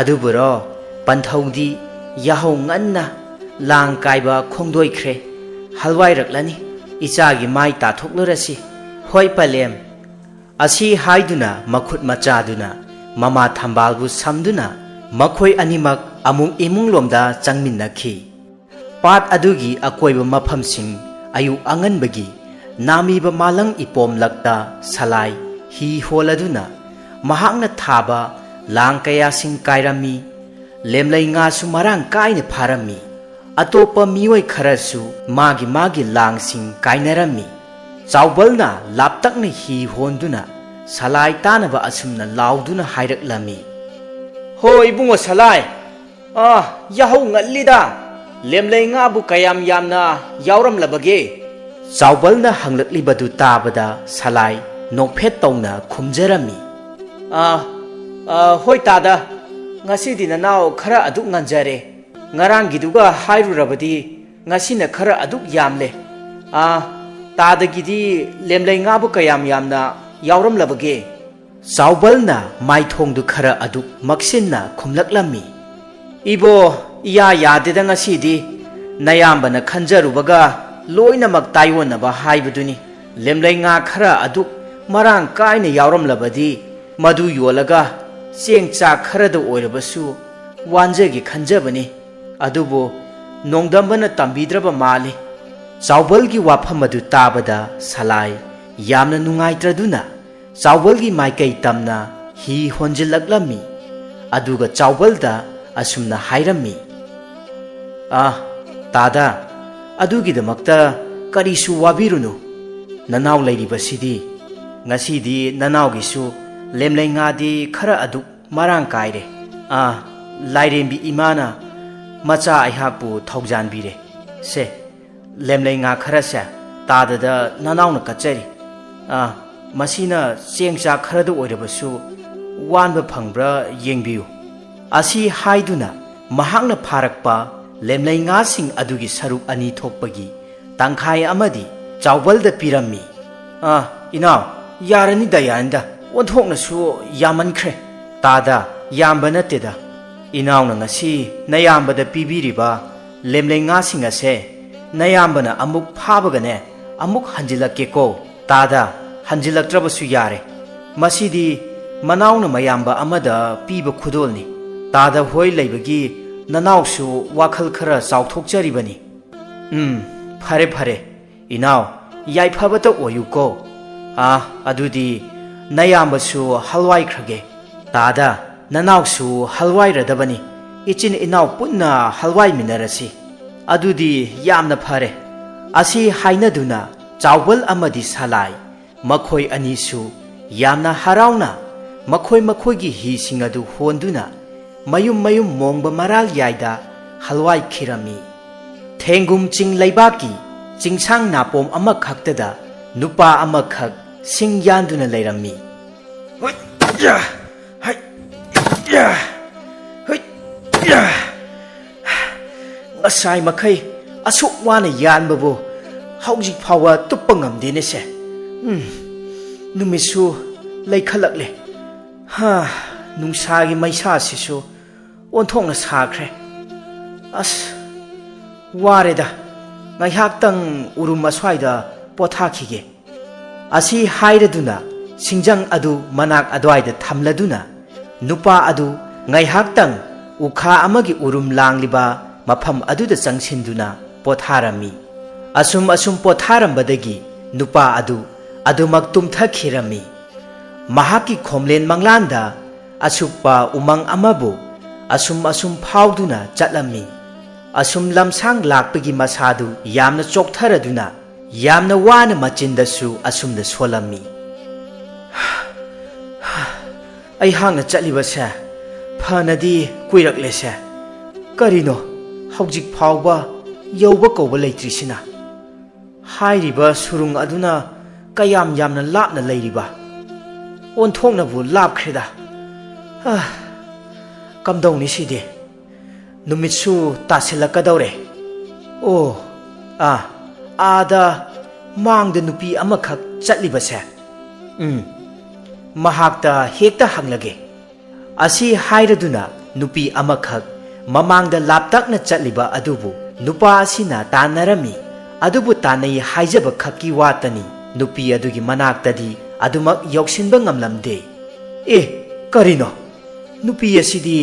aduburo panthaudi yahau nganna lang kaiba khongdoikhre halwairaklani ichagi mai tathoklarasi hoi palem asi haiduna makhut machaduna mama thambalbu samduna makhoi animak amung imunglomda changminnakhi pat adugi akoiba maphamsing ayu anganbagi namiba malang ipom lakta salai hi holaduna mahakna thaba lang kaya sing kairami lemlai nga su marang kaina pharami atopa mioi kharasu magi lang sing kainarami chawbalna laptakna hi honduna salai tanaba asumna lauduna hairaklami hoi bungo salai yahau ngallida lemlai nga bu kayam yamna yauram labage chawbalna hanglaklibadu tabada salai nokphet tawna khumjarami hoi tada ngasidi nanaw khara aduk nganjare ngarangiduga hairurabadi ngasina khara aduk yamle tadagidi lemlai nga bu kayam yamna yauram labage chawbalna maithongdu khara aduk maksinna khumlaklami ibo iya yadeda ngasidi nayambana khanjarubaga loinamak taiwonaba haibaduni lemlai nga khara aduk marang kaina yauram labadi madu yolaga cheng cha kharada oirabasu wanjagi khanjabani adubo nongdambana tambidraba mali चावलगी वाफम अदु ताबदा सलाई यामना नुंगाइत्रदुना चावलगी माइकई तमना ही होंजिलक्लमी अदुगा चावलदा असुमना हाइरमी तादा अदुगिदमक्ता करिसु वाबिरुनु ननाव लैरिबसिदी ngasiदी ननावगिसु लेमलेंगादी खरा अदु मरांग कायरे लाइरेंबी इमाना मचा अहापु थौजानबीरे से लेमलेंगा खरसे ताददा ननावना कचरी मसीना चेंगचा खरदु ओइरबसु वानबा फंग्ब्रा येंगबियु असि हाइदुना महांगना फारकपा लेमलेंगासिंग अदुगी सरुक अनि थोकपगी तंखाय अमदी चावलदा पिरम्मी इनाव यारनी दयानदा ओंथोकनासु यामनख्रे तादा यामबा नतेदा इनावना ngasi नयामबदा पिबिरिबा लेमलेंगासिंग असे नयामबना अमुक फाबगने अमुक हंजिलक्केको तादा हंजिलक्त्रबसु यारे मसीदी मनावना मयामबा अमदा पीबा खुदोलनी तादा होय लैबगी ननावसु वाखल खरा चावथोकचरिबनी फरे फरे इनाव याइफाबता ओयुको अदुदी नयामबसु हलवाई खगे तादा ननावसु हलवाई रदबनी इचिन इनाव पुन्ना हलवाई मिनरसी अदुदी यामना फरे असि हाइनदुना चावल अमदी सलाई मखोय अनिसु यामना हरावना मखोय मखोयगी हिसिंग अदु होंदुना मयुम मयुम मोंगबा मराल याइदा हलवाई खिरमी थेंगुम चिंग लैबाकी चिंगसांग नापोम अमा खक्तदा नुपा अमा खक सिंग यानदुना लैरमी ngасai makai asuk wana yanbabu haujik phawa tuppa ngamdene se numisu leikhalakle nungsagi maisa sisu onthongna sakhre as wareda ngaihak tang urum aswaida pothakhige asi hairaduna singjang adu manak adwaida thamladuna nupa adu ngaihak tang ukha amagi urum langliba mafam aduda changsinduna potharami asum potharambadagi nupa adu adumak tumthakhirami mahaki khomlen manglanda asukpa umang amabu asum phauduna chatlami asum lamsang lakpagi masadu yamna choktharaduna yamna wana machindasu asumda solami ai hangna chatlibase phanadi kuiraklese karino haujik phauba yauba koba leitrisina hairiba surung aduna kayam yamna lapna leiriba onthongna bu lapkhreda kamdongni side numitsu tasilakadore o ada mangda nupi amakhak chatlibase mahakta hekta hanglage asi hairaduna nupi amakhak mamangda laptakna chatliba adubu nupa asina tanarami adubu tanai haijaba khakki watani nupi adugi manaktadi adumak yoksinba ngamlamde karino nupi asidi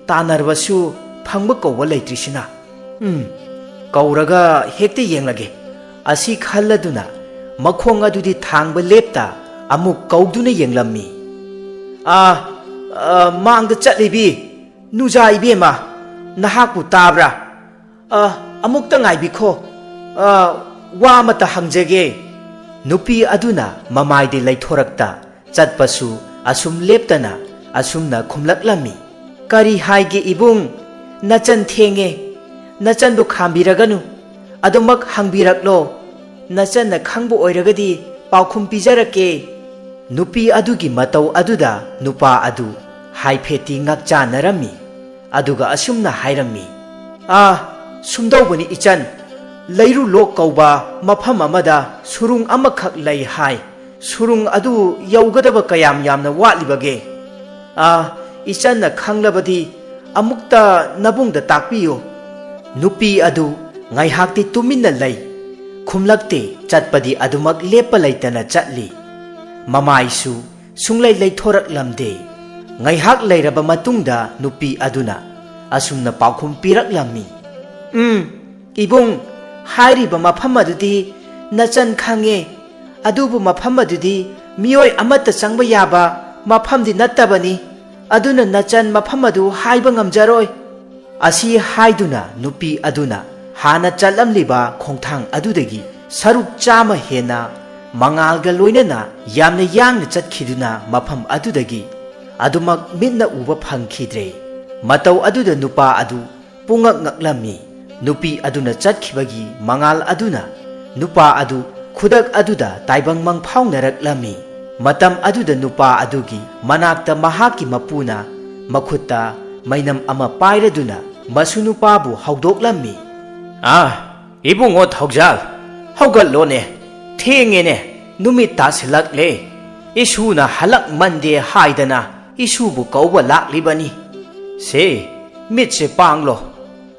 tanarbasu phangba kowba leitrisina kauraga hekte yenglage asi khalladuna makhong adudi thangba lepta amuk kauduna yenglammi mangda chatlibi nuja ibema nahakpu tabra amukta ngaibikho wa mata hangjage nupi aduna mamaide laithorakta chatpasu asum leptana asumna khumlaklami kari haige ibung nachan thenge nachan bu khambiraganu adumak hangbiraklo nachan na khangbu oiragadi paukhum pijarake nupi adugi matau aduda nupa adu haifeti ngakcha narami aduga asumna hairami sumdaubani ichan leiru lok kauba mafam amada surung amakhak lei hai surung adu yaugadaba kayam yamna watlibage ichan na khanglabadi amukta nabungda takpiyo nupi adu ngaihakti tuminna lei khumlakte chatpadi adumak lepa leitana chatli mamaisu sunglai leithorak lamde ngaihak leiraba matungda nupi aduna asumna paukhum pirak lammi ibung हाइरिबा मफम अदुदी नचन खंगे अदुबु मफम अदुदी मियोय अमत चंगबा याबा मफमदि नत्तबनी अदुना नचन मफम अदु हाइबा ngamjaroy asi haiduna nupi aduna hana chalamliba khongthang adudagi saruk chama hena mangalga loinana yamna yangna chatkhiduna mafam adudagi adumak minna uba phangkhidre matau aduda nupa adu pungak ngaklami nupi aduna chatkibagi mangal aduna nupa adu khudak aduda taibang mang phaugnaraklami matam aduda nupa adugi manakta mahaki mapuna makhutta mainam ama pairaduna masunupabu haudoklammi ibungo thaujal haugatlone thengene numit tasilakle isuna halak mande haidana isubu kauba laklibani se mitse panglo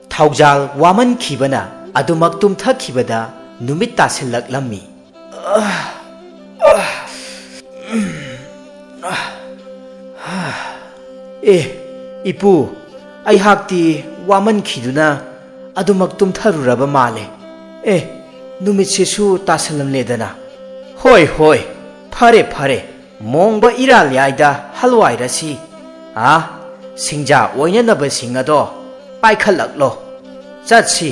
thaujal waman khibana adumak tumthakhibada numit tasilaklammi ipu ai hakti waman khiduna adumak tumtharuraba male numit sesu tasalam ledana hoi hoi phare mongba iral yaida halwai rasi singja oina naba singado paikhalaklo chatsi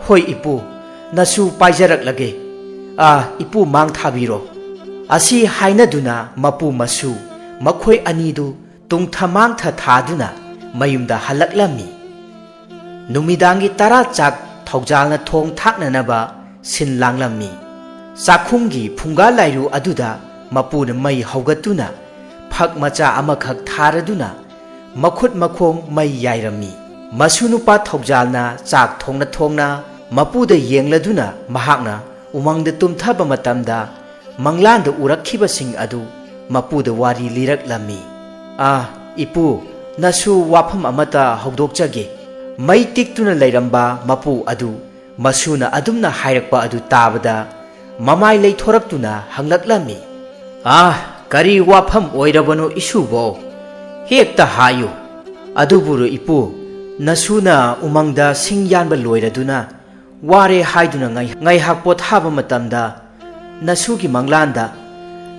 hoi ipu nasu paijarak lage ipu mang thabiro asi hainaduna mapu masu makhoi anidu tungthamang tha thaduna mayumda halaklami numidangi tara chak thaujalna thong thaknanaba sin langlami chakhumgi phunga lairu aduda mapuna mai haugatuna phak macha amakhak tharaduna makhut makhong mai yairami masunupa thaujalna chak thongna mapuda yengladuna mahakna umangda tumthaba matamda manglanda urakhiba sing adu mapuda wari liraklami ipu nasu wafam amata haudokjage mai tiktuna lairamba mapu adu masuna adumna hairakpa adu tabada mamai leithoraktuna hanglaklami kari wafam oirabano isubo hekta hayu aduburu ipu nasuna umangda singyanba loiraduna ware haiduna ngai hakpo thaba matamda nasugi manglanda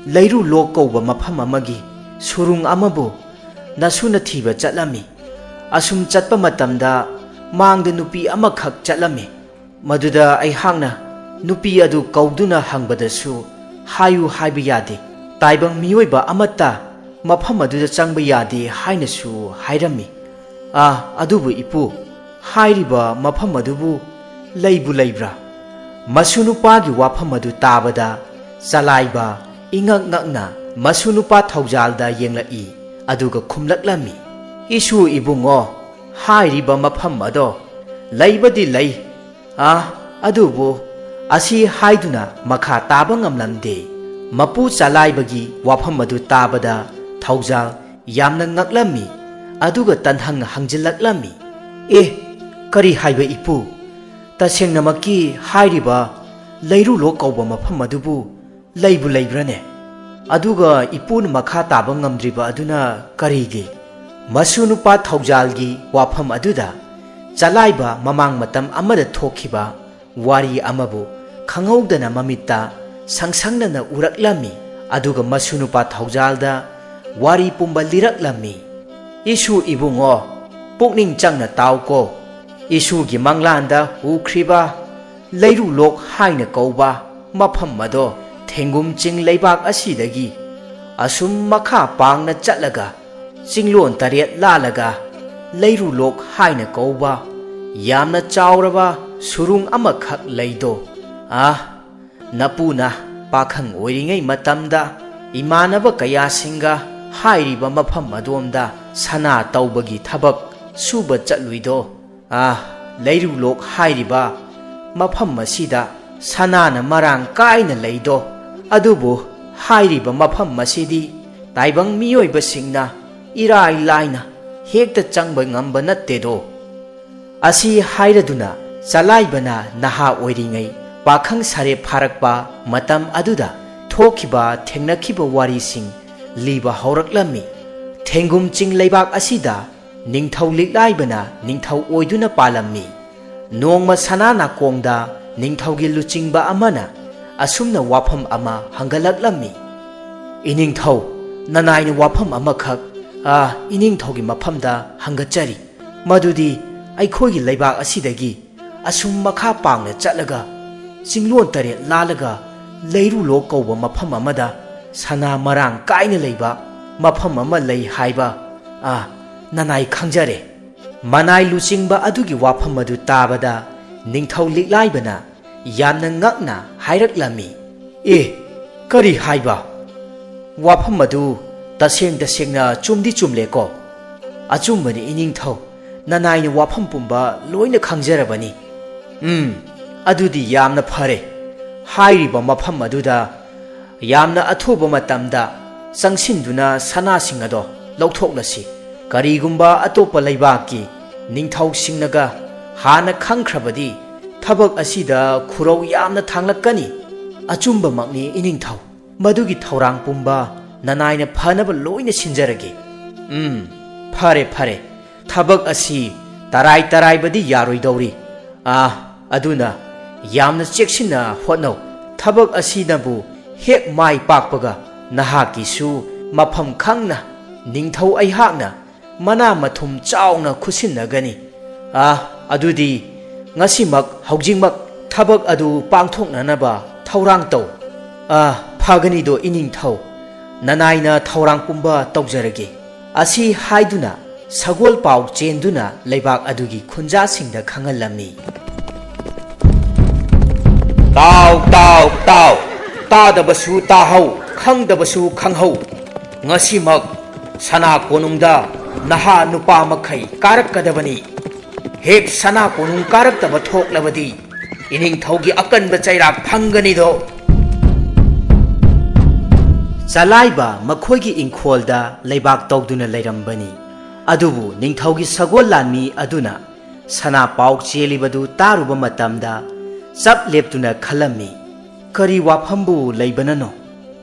leiru lok kouba mafam amagi surung amabu nasuna thiba chatlami asum chatpa matamda mangda nupi amakhak chatlami maduda ai hangna nupi adu kauduna hangbadasu hayu haiba yade taibang miyoiba amata mafam aduda changba yade hainasu hairami adubu ipu hairiba mafam adubu leibu leibra masunupagi wafam adu tabada chalaiba ingak ngakna masunupa thaujalda yenglai aduga khumlaklami isu ibungo hairiba mafam ado leibadi lei adubu asi haiduna makha taba ngamlamde mapu chalaibagi wafam adu tabada thaujal yamna ngaklami aduga tanhang hangjilaklami kari haiba ipu tasengnamakki hairiba leiru lo kauba mafam adubu leibu leibrane aduga ipun makha taba ngamdriba aduna karigi masunupa thaujalgi wafam aduda chalaiba mamang matam amada thokhiba wari amabu khanghaudana mamitta sangsangnana uraklami aduga masunupa thaujalda wari pumba liraklami isu ibungo pukning changna tauko isu gi manglanda ukhriba leiru lok haina kauba mafam mado thengum ching leibak asidagi asum makha pangna chatlaga chinglon tariat lalaga leiru lok haina kauba yamna chauraba surung amakhak leido napuna pakhang oiringai matamda imanaba kaya singa hairiba mafam adomda sana taubagi thabak suba chatluido leiru lok hairiba mafam masida sanana marang kaina leido adubu hairiba mafam masidi taibang miyoiba singna irai laina hekta changba ngamba nattedo asi hairaduna chalaibana naha oiringai pakhang sare pharakpa matam aduda thokhiba thengnakhiba wari sing liba hauраklami thengum ching leibak asida ningthau liklaibana ningthau oiduna palami Nongma sana nakongda ningthaugi luchingba amana asumna wafam ama hangalaklammi. Iningthau nanaina wafam amakhak iningthaugi mafamda hangatchari. Madudi aikhoigi leibak asidagi asum makha pangna chatlaga singlon tare lalaga leiru lo kauba mafam amada sana marang kaina leiba mafam ama lei haiba nanai khangjare. Manai luchingba adugi wafam adu tabada ningthau liklaibana yamna ngakna hairaklammi. Kari haiba wafam adu tasengna chumdi chumleko. Achumbani iningthau nanaina wafam pumba loina khangjarabani. Adudi yamna phare. Hairiba mafam aduda yamna athuba matamda sangsinduna sanasing ado lauthoknasi. Karigumba atopa leibaki ningthau singnaga hana khangkhrabadi thabak asida khurau yamna thanglakani. Achumba makni iningthau madugi thaurang pumba nanaina phanaba loina sinjarage. Phare thabak asi tarai badi yaroi dawri. Aduna yamna cheksina hotnau. Thabak asinabu hek mai pakpaga nahakisu mafam khangna ningthau aihakna mana mathum chauna khusinnagani. Adudi ngasimak haujingmak thabak adu pangthoknanaba thaurang tau. Phagani do iningthau nanaina thaurang pumba tawjarage. Asi haiduna sagol pau chenduna leibak adugi khunja singda khangalammi. Tau tadabasu tahau khangdabasu khanghau. Ngasimak sana konungda naha nupa makhai karakadabani. Hek sana konung karaktaba thoklabadi iningthaugi akanba chairak phangani do. Chalaiba makhoigi ingkholda leibak tawduna leirambani. Adubu ningthaugi sagol lanmi aduna sana pau chelibadu taruba matamda chap leptuna khalammi. Kari wafambu leibanano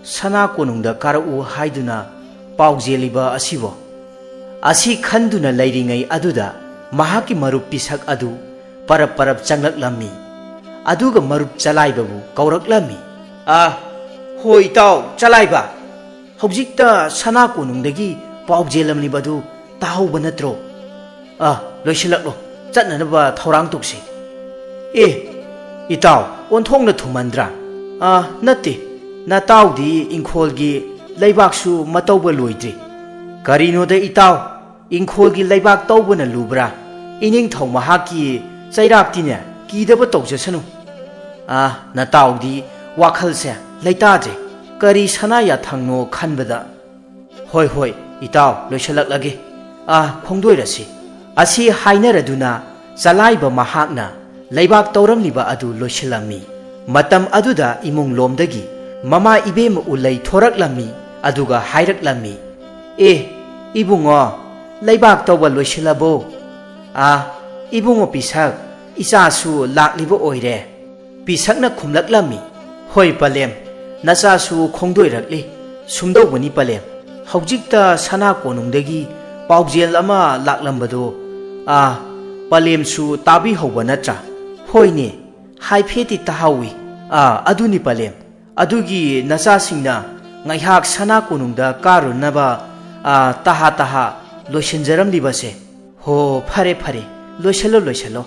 sana konungda karau haiduna pau jeliba asibo. Asi khanduna leiringai aduda mahaki marup pisak adu parap changlaklammi. Aduga marup chalaibabu kauraklammi. Hoi tau chalaiba hojikta sana konungdagi pau jelamni badu tahauba natro. Loisilaklo chatnanaba thaurang tuksi. Itaw onthongna thumandra. Natti nataudi ingkholgi leibaksu matauba loidri. Karinoda itaw ingkholgi leibak tawbana lubra. Iningthau mahaki chairaktina kidaba tawjasanu. Nataudi wakhalse leitadre kari sanaya thangno khanbada. Hoi itaw loisalaklage. Khongdoirasi. Asi hainaraduna chalaiba mahakna leibak tawramliba adu loisillammi. Matam aduda imung lomdagi mama ibem ulai thoraklammi aduga hairaklammi. Ibungo leibak tawba loisilabo. Ibungo pisak isasu lakliba oire. Pisakna khumlaklammi. Hoi palem nasasu khongdoirakli sumdawbani palem. Hojikta sana konungdagi paujel ama laklambado palemsu tabi hauba natra. Hoine haifeti tahawi. Aduni palem adugi nasasingna ngaihak sana konungda karunaba taha loisinjaramlibase. Ho phare loisalo.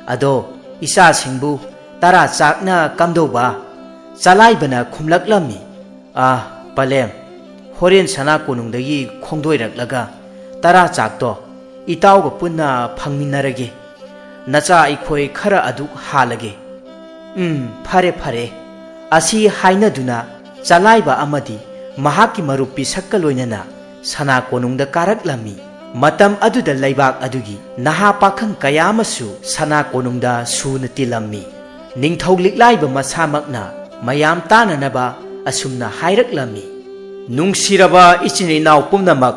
Ado isa singbu tara chakna kamdoba chalaibana khumlaklammi. Palem horen sana konungdagi khongdoiraklaga tara chakto itawga punna phangminarage. Nacha ikhoi khara adu halage. Phare asi hainaduna chalaiba amadi mahaki marupi sakkaloinana sana konungda karaklammi. Matam aduda leibak adugi naha pakhang kayamasu sana konungda suna tilammi. Ningthau liklaiba masamakna mayam tananaba asumna hairaklammi. Nungsiraba ichini naw pumnamak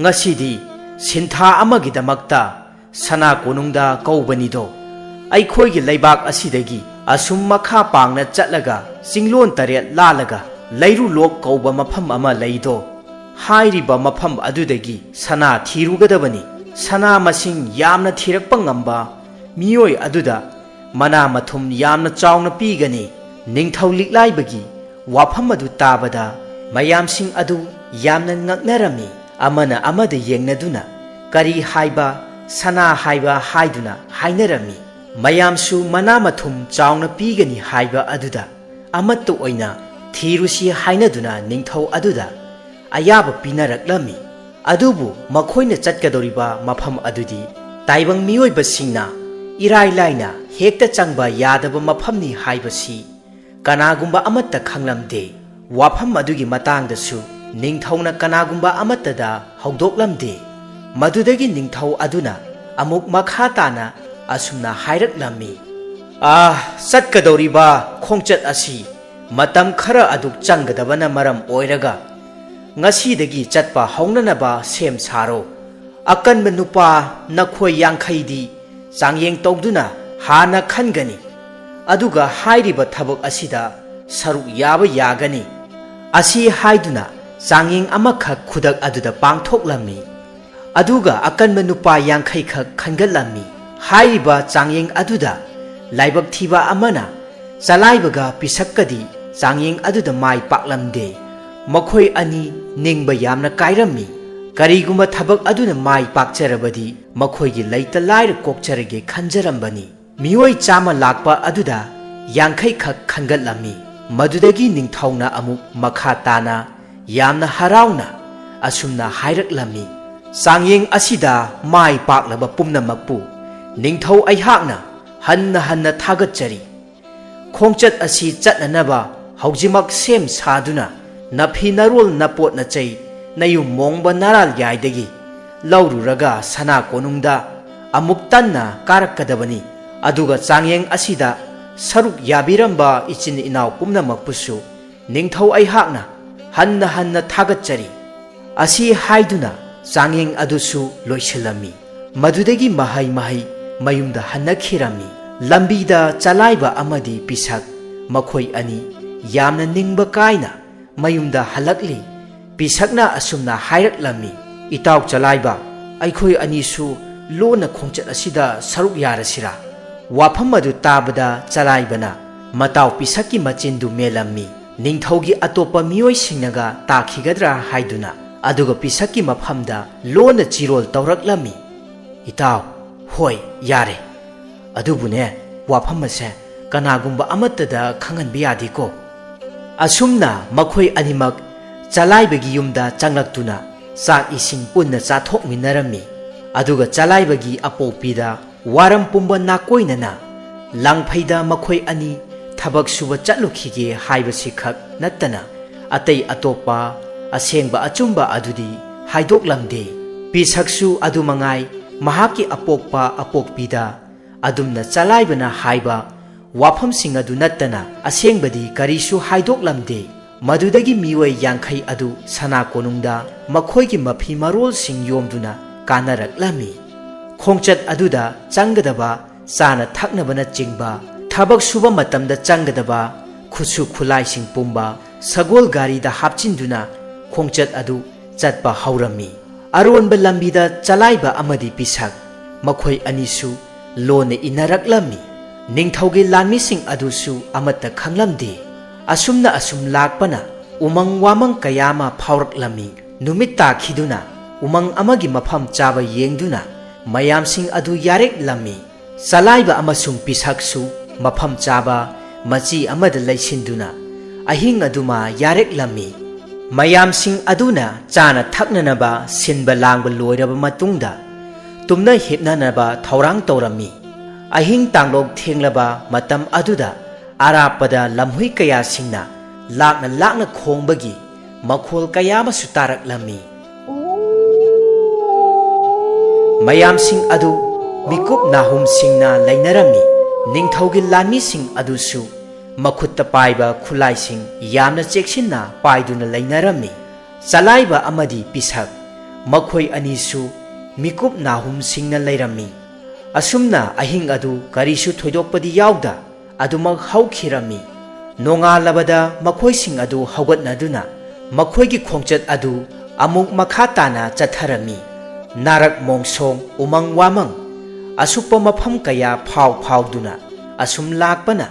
ngasidi sintha amagidamakta sana konungda kaubanido. Aikhoigi leibak asidagi asum makha pangna chatlaga singlon tare lalaga leiru lok kauba mafam ama leido. Hairiba mafam adudagi sana thirugadabani. Sana masing yamna thirakpa ngamba मियोय अदुदा मना मथुम यामना चावना पीगनी निंगथौ लिक्लाइबगी वाफम अदु ताबदा मयामसिंग अदु यामना ngaknarami amana amada yengnaduna kari haiba sana haiba haiduna hainarami mayamsu mana mathum chaungna pigani haiba aduda amattu oina thirusi hainaduna ningthau aduda ayaba pinaraklami adubu makhoina chatkadoriba mafam adudi taibang miyoibasingna irai laina hekta changba yadaba mafamni haibasi kanagumba amatta khanglamde wafam adugi matangdasu ningthauna kanagumba amatada hogdoklamde madudagi ningthau aduna amuk makha tana asumna hairaklammi satkadoriba khongchat asi matam khara aduk changgadabana maram oiraga ngasidagi chatpa haunanaba sem saro akanba nupa nakhoi yankhaidi changyeng tawduna hana khangani aduga hairiba thabak asida saruk yaba yagani asi haiduna changyeng amakhak khudak aduda pangthoklammi aduga akanba nupa yankhai khak khangatlammi hairiba changyeng aduda laibak thiba amana chalaibaga pisakkadi changyeng aduda mai paklamde makhoi ani ningba yamna kairammi karigumba thabak aduna mai pakcharabadi makhoi gi leita laira kokcharage khanjarambani miyoi chama lakpa aduda yankhai khak khangatlammi madudagi ningthauna amuk makha tana yamna harauna asumna hairaklammi changyeng asida mai paklaba pumnamakpu ningthau aihakna hanna thagatchari khongchat asi chatnanaba haujimak sem saduna nafi narol napot na chai nayum mongba naral yaidagi laururaga sana konungda amuk tanna karakadabani aduga changyeng asida saruk yabiramba ichin inaw pumnamakpusu ningthau aihakna hanna thagatchari asi haiduna changyeng adusu loisilami madudagi mahai mayumda hannakhirami lambida chalaiba amadi pisak makhoi ani yamna ningba kaina mayumda halakli pisakna asumna hairaklammi itaw chalaiba aikhoi anisu lona khongchat asida saruk yarasira wafam adu tabada chalaibana mataw pisakki machindu melammi ningthaugi atopa miyoi singnaga takhigadra haiduna aduga pisakki mafamda lona chirol tawraklammi itaw hoi yare adubune wafam ase kanagumba amatada khanganbi yadiko asumna makhoi animak chalaibagi yumda changlaktuna chak ising punna chathokminarami aduga chalaibagi apopida waram pumba nakoinana langphaida makhoi ani thabak suba chatlukhige haibasi khak nattana atei atopa asengba achumba adudi haidoklamde pisaksu adumangai mahaki apokpa apokpida adumna chalaibana haiba wafam sing adu nattana asengbadi karisu haidoklamde madudagi miwai yankhai adu sana konungda makhoigi mafi marol sing yomduna kanaraklami khongchat aduda changgadaba chana thaknabana chingba thabak suba matamda changgadaba khusu khulai sing pumba sagol gari da hapchinduna khongchat adu chatpa haurami aronba lambida chalaiba amadi pisak makhoi anisu lone inaraklami ningthaugi lanmising adusu amata khanglamde asumna asum lakpana umang wamang kayama phauраklami numit takhiduna umang amagi mafam chaba yengduna mayamsing adu yarek lami salaiba amasung pisaksu mafam chaba machi amada laisinduna ahing aduma yarek lami mayamsing aduna chana thaknanaba sinba langba loiraba matungda tumna hipnanaba thaurang tawrami ahing tanglok thenglaba matam aduda arapada lamhui kaya singna lakna khongbagi makhol kaya masu taraklami mayam sing adu mikup nahum singna lainarami ningthaugi lanmi sing adusu makhutta paiba khulai sing yamna cheksinna paiduna lainarami chalaiba amadi pisak makhoi anisu mikup nahum singna lairami asumna ahing adu karisu thoidokpadi yawda adumak haukhirami nongalabada makhoi sing adu haugatnaduna makhoigi khongchat adu amuk makha tana chatharami narak mongsong umang wamang asukpa mafam kaya fauduna asum lakpana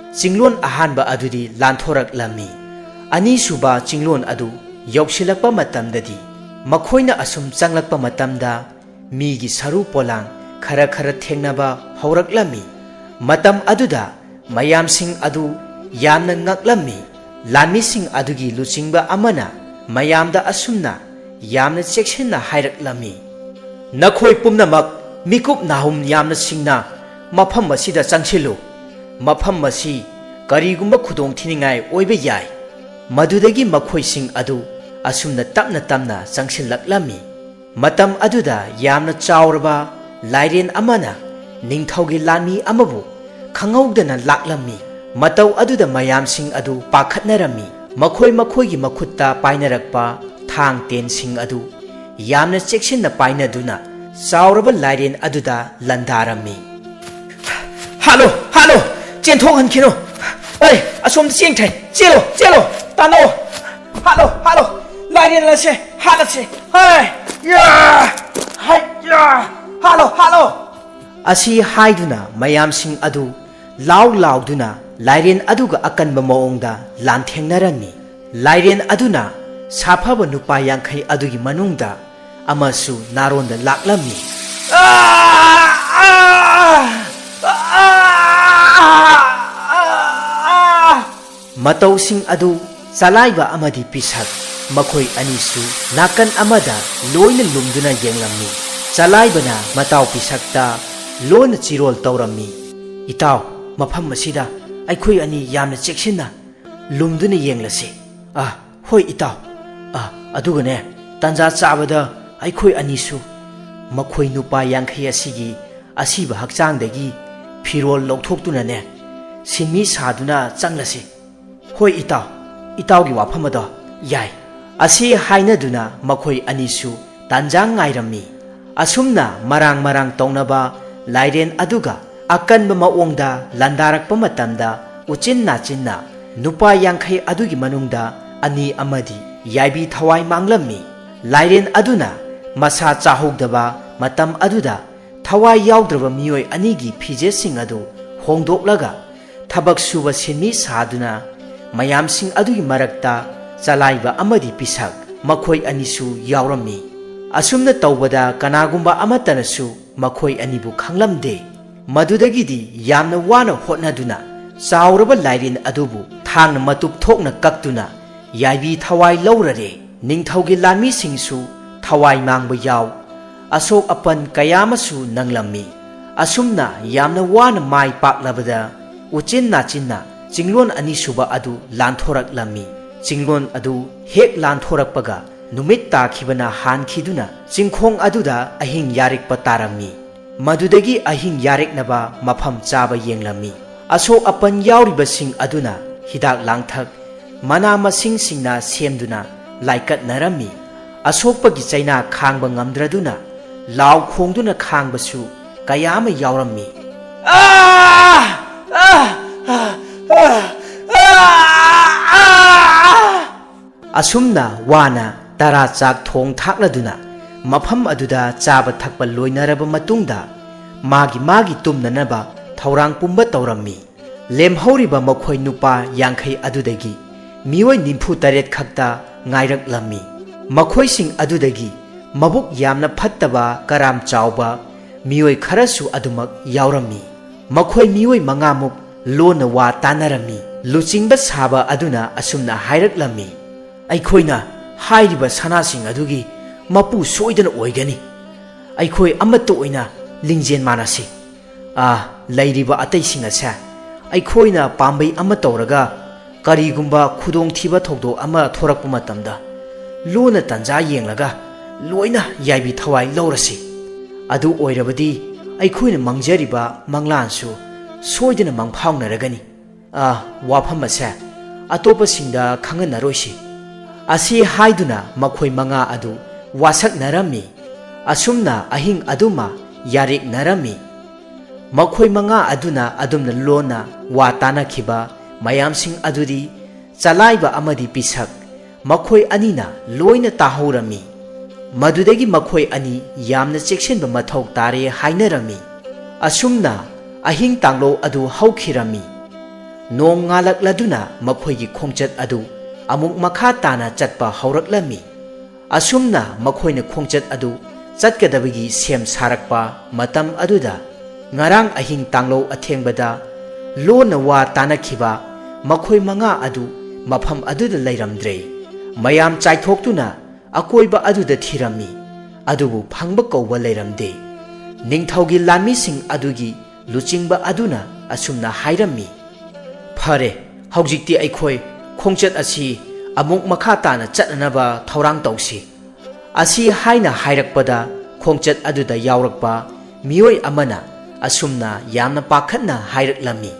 Cinglon ahanba adudi lanthorak lami ani suba cinglon adu yausilakpa matamdadi makhoina asum changlakpa matamda migi saru polang khara thengnaba hauраklami matam aduda mayamsing adu yamna ngaklami lanmising adugi luchingba amana mayamda asumna yamna cheksenna hairaklami nakhoi pumnamak mikup nahum yamna singna mafam masida changsilu mafam masi karigumba khudong thiningai oiba yai madudagi makhoising adu asumna tapna changsilaklami matam aduda yamna chauraba lairen amana ningthaugi lanmi amabu khangauddana laklami matau aduda mayamsing adu pakhatnarami makhoigi makhutta painarakpa thang tensing adu yamna cheksinna painaduna chauraba lairen aduda landarami halo chenthong hankino ai asom chengthai chelo tano halo lairen lase halase hai ya halo asi haiduna mayamsing adu lauduna lairen aduga akanba maongda lanthengnarani lairen aduna safaba nupa yankhai adugi manungda amasu naronda laklami matawsing adu salaiba amadi pisak makhoi anisu nakan amada loina lumduna yenglammi chalaibana mataw pisakta loina chirol tawrammi itaw mafam masida aikhoi ani yamna cheksinna lumduna yenglase hoi itaw adugane tanja chabada aikhoi anisu makhoi nupa yankhai asigi asiba hakchangdagi phirol lawthoktuna ne sinmi saduna changlase hoi itawgi wafamada yai asi hainaduna makhoi anisu tanjang ngairammi asumna marang tawnaba lairen aduga akanba maongda landarakpa matamda uchinna nupa yankhai adugi manungda ani amadi yaibi thawai manglammi lairen aduna masa chahogdaba matam aduda thawai yaudraba miyoi anigi phijesing adu hongdoklaga thabak suba sinmi saduna mayamsing adugi marakta chalaiba amadi pisak makhoi anisu yaurammi asumna tawbada kanagumba amatanasu makhoi anibu khanglamde madudagidi yamna wana hotnaduna chauraba lairin adubu thangna matup thokna kaktuna yaibi thawai laurare ningthaugi lanmi singsu thawai mangba yaw asok apan kayamasu nanglammi asumna yamna wana mai paklabada uchinna cinglon ani suba adu lanthoraklami cinglon adu hek lanthorakpaga numit takhibana hankhiduna cingkhong aduda ahing yarikpa tarammi madudagi ahing yariknaba mafam chaba yenglami asok apan yauribasing aduna hidak langthak mana masing singna semduna laikat narami asokpagi chaina khangba ngamdraduna law khongduna khangbasu kayama yaurammi asumna wana tara chak thong thakladuna mafam aduda chaba thakpa loinaraba matungda magi tumnanaba thaurang pumba tawrammi lemhauriba makhoi nupa yankhai adudagi mioi 94 khakta ngairaklammi makhoi adudagi mabuk yamna phattaba karam chawba mioi kharasu adumak yaurammi makhoi mioi mangamuk lona wa tanarami luchingba saba aduna asumna hairaklammi aikhoina hairiba sanasing adugi mapu soidana oigani aikhoi amatta oina lingjen manasi lairiba ataising asa aikhoina pambai ama tawraga karigumba khudong thiba thogdo ama thorakpa matamda lona tanja yenglaga loina yaibi thawai laurasi adu oirabadi aikhoina mangjariba manglansu soidana mangphaunaragani wafam asa atopa singda khangannaroisi asi haiduna makhoi manga adu wasak narami asumna ahing aduma yarik narami makhoi manga aduna adumna lona wa tanakhiba mayamsing adudi chalaiba amadi pisak makhoi anina loina tahorami madudagi makhoi ani yamna cheksenba mathau tare hainarami asumna ahing tanglo adu haukhirami nong ngalakladuna makhoigi khongchat adu amuk makha tana chatpa hauраklami asumna makhoina khongchat adu chatkadabagi sem sarakpa matam aduda ngarang ahing tanglo athengbada lona wa tanakhiba makhoi manga adu mafam aduda leiramdre mayam chaithokhtuna akoiba aduda thirami adubu phangba kौba leiramde ningthaugi lami sing adugi luchingba aduna asumna hairami phare haujikti aikhoi khongchat asi amuk makha tana chatnaba thorang tausi asi haina hairakpada khongchat aduda yaurakpa mioi amana asumna yamna pakhatna hairaklami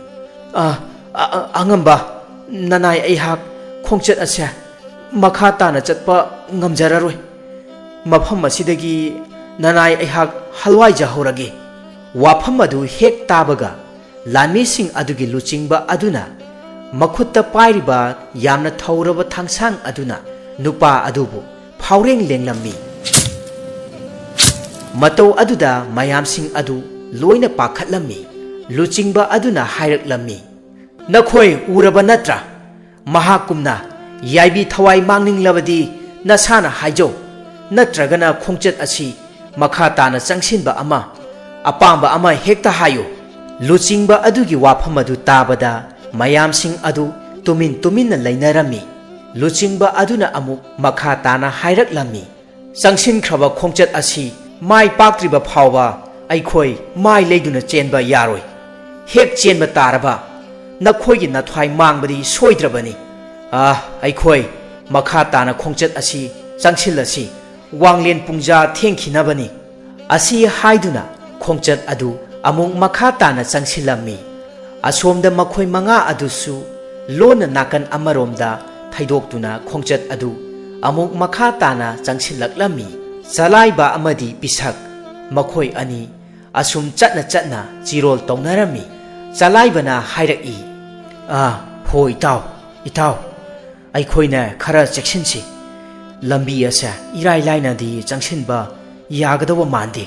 angamba nanai aihak khongchat ase makha tana chatpa ngamjararoi mafam asidagi nanai aihak halwai jahorage wafam adu hek tabaga lami sing adugi luchingba aduna makhutta pairiba yamna thauraba thangsang aduna nupa adubu phaureng lenglammi matau aduda mayam sing adu loina pakhatlammi luchingba aduna hairaklammi nakhoi uraba natra mahakumna yaibi thawai mangninglabadi nasana haijo natragana khongchat asi makha tana changsinba ama apamba ama hekta hayo luchingba adugi wafam adu tabada mayam sing adu tumin lainarami luchingba aduna amuk makha tana hairaklammi changsin khraba khongchat asi mai paktriba phawba aikhoi mai leiduna chenba yaroi hek chenba taraba nakhoigi nathwai mangbadi soidrabani aikhoi makha tana khongchat asi changsil asi wanglen pungja thengkhinabani asi haiduna khongchat adu amung makha tana changsilami asomda makhoi manga adusu lona nakan amaromda thaidoktuna khongchat adu amung makha tana changsilaklami chalaiba amadi pisak makhoi ani asum chatna chirol tongnarami chalaibana hairaki hoi itaw aikhoina khara cheksinsi lambi asa irai laina di changsinba yagadawa mande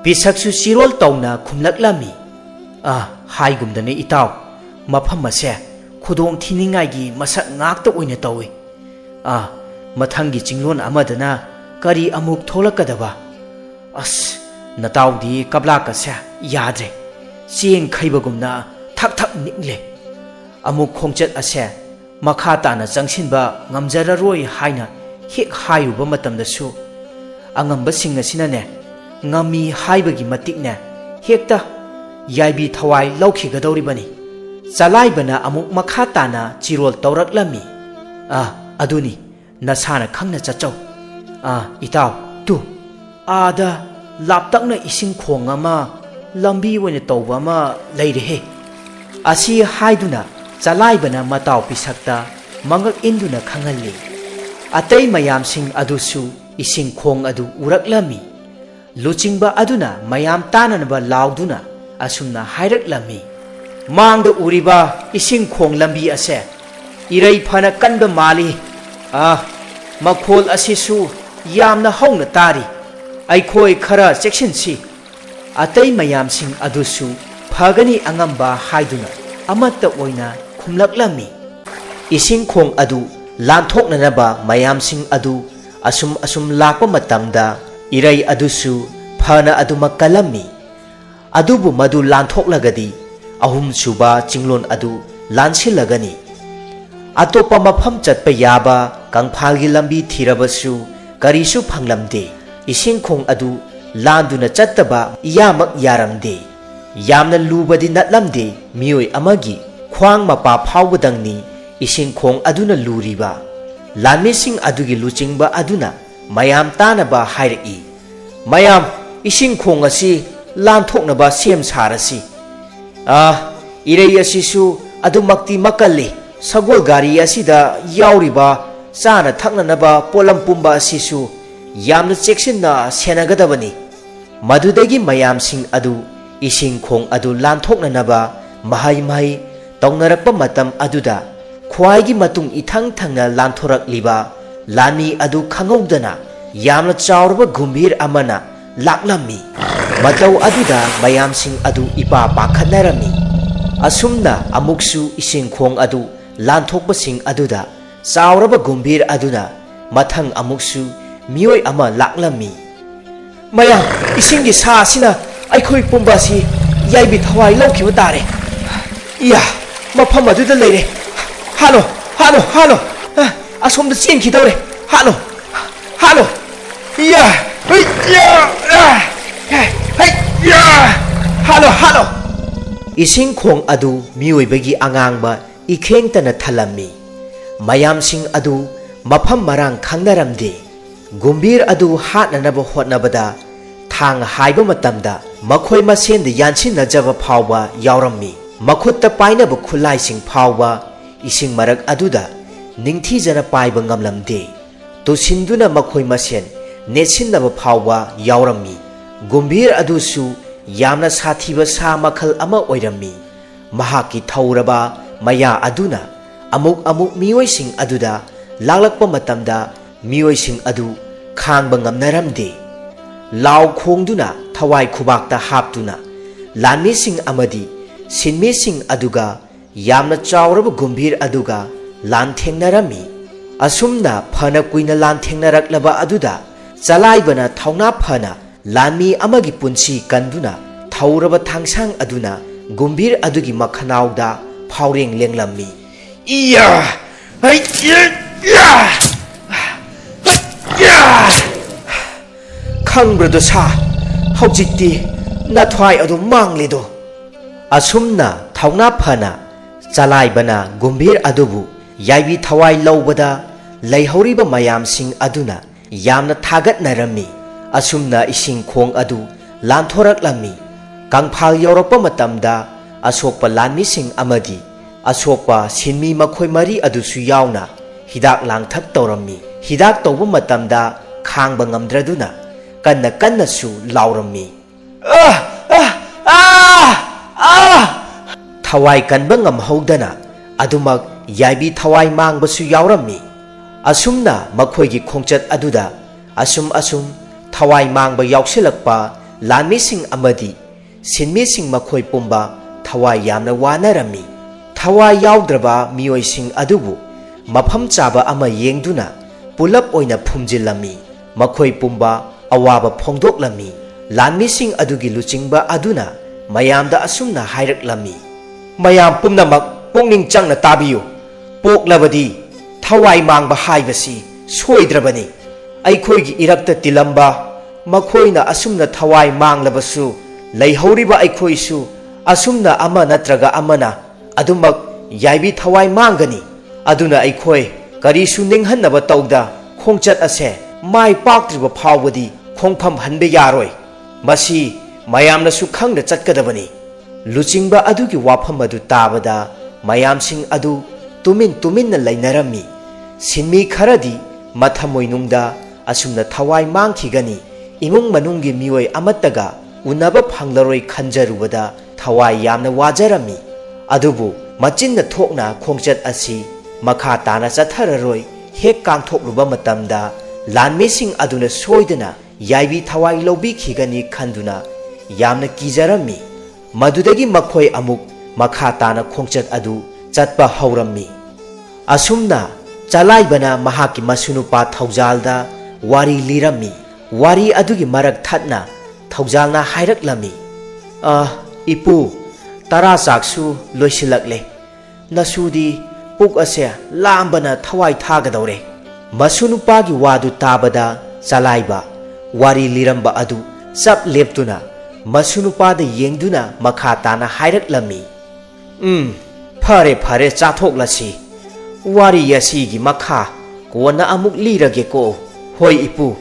pisaksu chirol tongna khumlaklami haigumdane itaw mafam ase khudong thiningai gi masak ngakta oina tawi mathangi chinglon amadana kari amuk tholakadaba nataudi kablaka sa yadre cheng khaibagumna thak nikle amuk khongchat ase makha tana changsinba ngamjararoi haina hek hayuba matamdasu angamba sing asinane ngami haibagi matikne hekta yaibi thawai laukhigadauribani chalaibana amuk makha tana chirol tawraklami aduni nasana khangna chachau itaw tu ada laptakna ising khong ama lambi wena tawba ma leirehe asi haiduna chalaibana mataw pisakta mangak induna khangalli atay mayam sing adusu ising khong adu uraklami luchingba aduna mayam tananaba lauduna asumna hairaklami mangda uriba ising khong lambi ase irai phana kanba mali makhol asisu yamna hauna tari aikhoi khara cheksinsi atay mayam sing adusu phagani angamba haiduna amatta oina khumlaklami ising khong adu lanthoknanaba mayam sing adu asum lakpa matamda irai adusu phana aduma kalami adubu madu lanthoklagadi ahum suba chinglon adu lansilagani atopa mafam chatpa yaba kangphalgi lambi thirabasu karisu phanglamde ising khong adu landuna chattaba yamak yaramde yamna lubadi natlamde mioi amagi khwang mapa phawbadangni ising khong aduna luriba lanmi sing adugi luchingba aduna mayam tanaba hairaki mayam ising khong asi lanthoknaba sem sarasi irei asisu adumakti makalli sagol gari asida yauriba chana thaknanaba polam pumba asisu yamna cheksinna senagadabani madudagi mayam sing adu ising khong adu lanthoknanaba mahai tongnarakpa matam aduda khwaigi matung ithang thangna lanthorak liba lani adu khangowdana yamna chawrba gumbir amana laklammi matau aduda mayamsing adu ipa pakhatnarami asumna amuksu ising khong adu lanthokpasing aduda chauraba gumbir aduna mathang amuksu mioi ama laklammi mayam isingi sa asina aikhoi pumbasi yaibi thawai lokhiba tare ya mafam aduda leire halo halo halo asomda chenkidore halo halo ya ya halo halo ising khong adu mioi angangba ikhengtana thalammi mayamsing adu mafam marang khangnaramde gumbir adu hatnanaba hotnabada thang haiba matamda makhoi masen de yansin najaba phawba yawrammi makhutta painaba khulai sing phawba ising marak aduda ningthi jana paiba ngamlamde to sinduna makhoi masen netsinaba phawba yawrammi gumbir adusu yamna sathiba sa makhal ama oirammi mahaki thauraba maya aduna amuk mioi sing aduda laglakpa matamda mioi sing adu khangba ngamnaramde law khongduna thawai khubakta haptuna lanmi sing amadi sinmi sing aduga yamna chawraba gumbir aduga lan thengnarami asumna phana kuina lan thengnaраklaba aduda chalaibana thawna phana lanmi amagi punsi kanduna thawraba thangsang aduna gumbir adugi makhanawda phawreng lenglammi iya ai ya khangbrado sa hojikti nathwai adu mangledo asumna thawna phana chalaibana gumbir adubu yaibi thawai lawbada leihoriba mayam sing aduna yamna thagatnarami asumna ising khong adu lanthoraklammi kangphal yorokpa matamda asokpa lanmi sing amadi asokpa sinmi makhoi mari adusu yauna hidak langthak tawrammi hidak tawba matamda khangba ngamdraduna kanna su lawrammi thawai kanba ngamhodana adumak yaibi thawai mangbasu yawrammi asumna makhoigi khongchat aduda asum thawai mangba yawsilakpa lanmi sing amadi sinmi sing makhoi pumba thawai yamna wanarami thawai yawdraba mioi sing adubu mafam chaba ama yengduna pulap oina phumjilami makhoi pumba awaba phongdoklami lanmi sing adugi luchingba aduna mayamda asumna hairaklammi mayam pumnamak pongning changna tabiyu poklabadi thawai mangba haibasi soidrabani aikhoigi irakta tilamba makhoina asumna thawai manglabasu leihoriba aikhoisu asumna ama natraga amana adumak yaibi thawai mangani aduna aikhoi karisu ninghanaba tawda khongchat ase mai paktriba phawbadi khongpham hanbe yaroi masi mayamna su khangna chatkadabani luchingba adugi wafam adu tabada mayamsing adu tumin na lainarami sinmi kharadi mathamoinungda asumna thawai mangkhigani imung manunggi mioi amataga unaba phanglaroi khanjarubada thawai yamna wajarami adubu machinna thokna khongchat asi makha tana chathararoi hek kangthokluba matamda lanmi sing aduna soidana yaibi thawai lobi khigani khanduna yamna kijarami madudagi makhoi amuk makha tana khongchat adu chatpa haurammi asumna chalaibana mahaki masunupa thaujalda wari lirammi wari adugi marak thatna thaujalna hairaklammi ipu tara saksu loisilakle nasudi puk ase lambana thawai thagadore masunupagi wadu tabada chalaiba wari liramba adu chap leptuna masunupada yengduna makha tana hairaklammi phare chathoklasi wari yasigi makha kona amuk lirage ko hoi ipu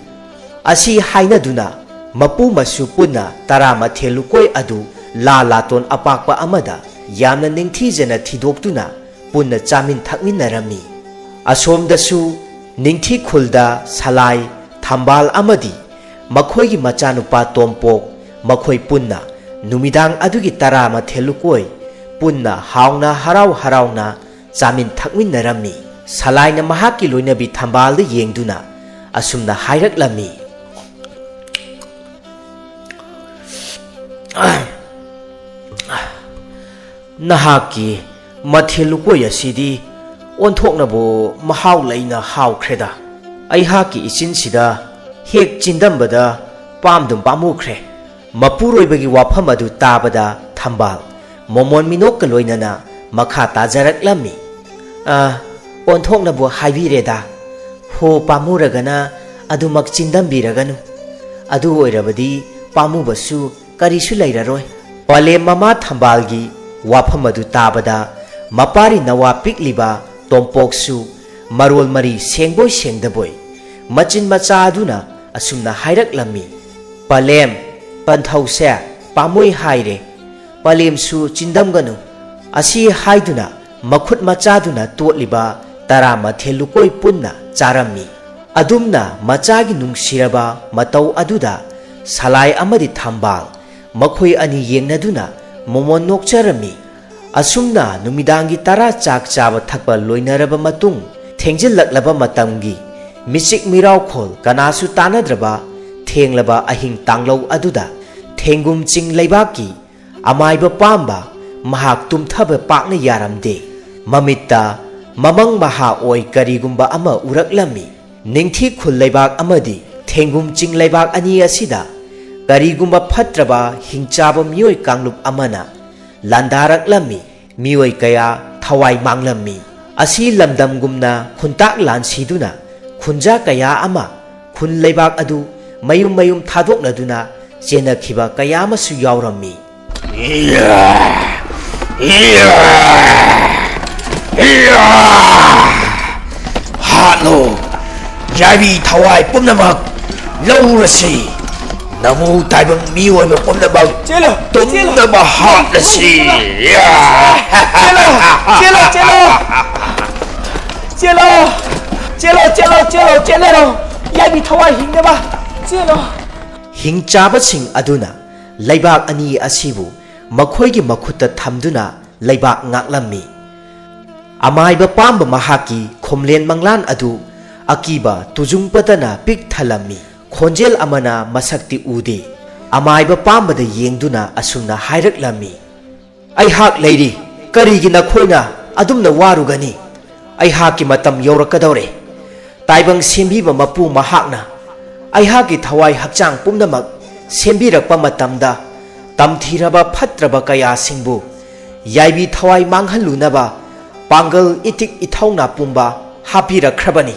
asi hainaduna mapu masu punna tarama thelukoi adu la laton apakpa amada yamna ningthijana thidoktuna punna chamin thakminarami asomdasu ningthi khulda salai thambal amadi makhoigi machanupa tompok makhoi punna numidang adugi tarama thelukoi punna hauna harauna chamin thakminarami salaina mahaki loinabi thambal de yengduna asumna hairaklammi Nahaki Mathilukoy asidi onthoknabu mahau leina haukreda aihaki isin sida hek chindambada pamdum pamukre mapuroibagi wafam adu tabada thambal momon minok loinana makha tajaraklammi onthoknabu haibireda ho pamuragana adumak chindambiraganu adu oirabadi pamubasu karisu lairaroi pale mama thambalgi wafam adu tabada mapari nawa pikliba tompoksu marol mari sengboy sengdaboy machin macha aduna asumna hairaklammi palem panthause pamoi haire palemsu chindamganu asi haiduna makhut machaduna totliba tara mathelukoi punna charammi adumna machagi nungsiraba matau aduda salai amadi thambal makhoi ani yengnaduna momon nokcharami asumna numidangi tara chak chaba thakpa loinaraba matung thengjinlaklaba matamgi michik mirau khol kanasu tanadraba thenglaba ahing tanglo aduda thengum ching leibaki amaiba pamba mahak tumthaba pakna yaramde mamitta mamang maha oi karigumba ama uraklami ningthi khul leibak amadi thengum ching leibak ani asida karigumba phatraba hingchaba mioi kanglup amana landaraklammi mioi kaya thawai manglammi asi lamdamgumna khuntak lansiduna khunja kaya ama khun leibak adu mayum mayum thadoknaduna chenakhiba kaya masu yaurammi hano yabi thawai pumnamak laurasi namu taibang mioi ba pumnamak chelo tumna ba hatlasi chelo yabi thawai hingnaba chelo hingchaba sing aduna leibak ani asibu makhoigi makhutta thamduna leibak ngaklammi amaiba pamba mahaki khomlen manglan adu akiba tujungpatana pik thalammi khonjel amana masakti ude amaiba pamba da yengduna asumna hairaklammi aihak leiri karigi nakhoina adumna warugani aihaki matam yorakadore taibang sembiba mapu mahakna aihaki thawai hakchang pumnamak sembirakpa matamda tamthiraba phatraba kaya singbu yaibi thawai manghalunaba pangal itik ithawna pumba hapirakhrabani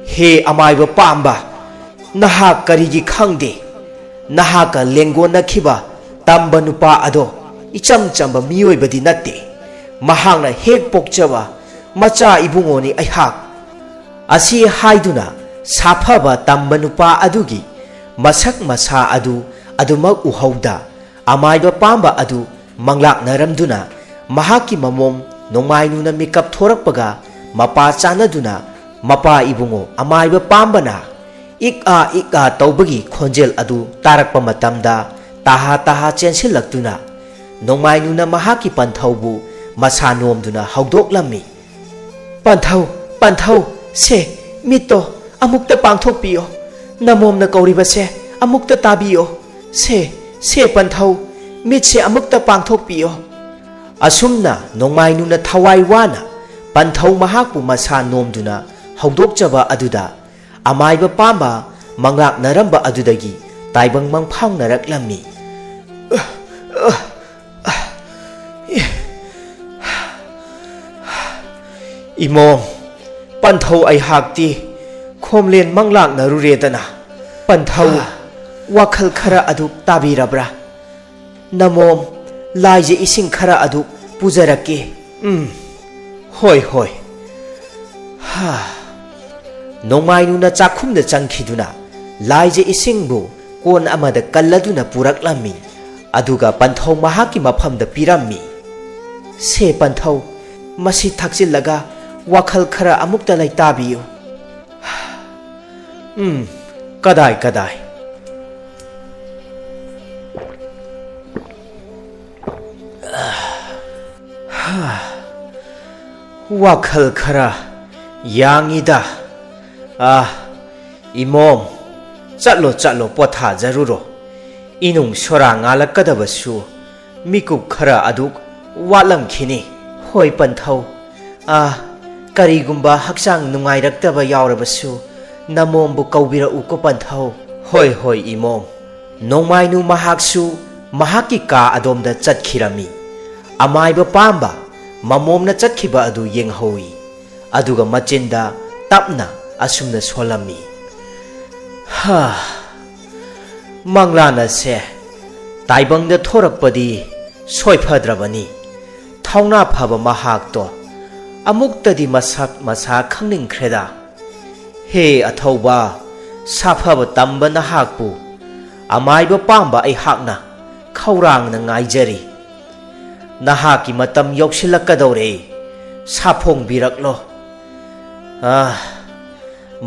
he amaiba pamba nahak karigi khangde nahaka lengona khiba tamba nupa ado icham chamba miyoibadi natte mahangna hek pokchaba macha ibungoni aihak asi haiduna saphaba tamba nupa adugi masak masa adu adumak uhauda amaiba pamba adu manglak naramduna mahaki mamom nongmainuna mikap thorakpaga mapa chanaduna mapa ibungo amaiba pambana ika tawbagi khonjel adu tarakpa matamda taha chensilaktuna nongmainuna mahaki panthaubu masa nomduna haudoklammi panthau se mito amukta pangthokpiyo namomna kauribase amukta tabiyo se panthau mitse amukta pangthokpiyo asumna nongmainuna thawai wana panthau mahakpu masa nomduna haudokchaba aduda amaiba pamba manglak naramba adudagi taibang mangphang naraklammi imom panthau aihakti khomlen manglak naruredana panthau wakhal khara adu tabirabra namom laije ising khara adu pujarake hoi nongmainuna chakhumda changkhiduna laije isingbu kon amada kalladuna puraklammi aduga panthau mahaki maphamda pirammi se panthau masi thakchillaga wakhal khara amukta lai tabiyo kadai wakhal khara yangida imom chalo potha jaruro inung sora ngalakadabasu mikup khara aduk walamkhini hoi panthau karigumba haksang nungairakdaba yaurabasu namombu kaubira uko panthau hoi hoi imom nongmainu mahaksu mahaki ka adomda chatkhirami amaiba pamba mamomna chatkhiba adu yenghowi aduga machinda tapna asumna solami manglana se taibangda thorakpadi soifadrabani thauna phaba mahak to amuktadi masak masa khangningkhreda he athauba saphaba tamba nahakpu amaiba pamba ai hakna khaurang na ngaijari nahaki matam yoksilakadore saphong biraklo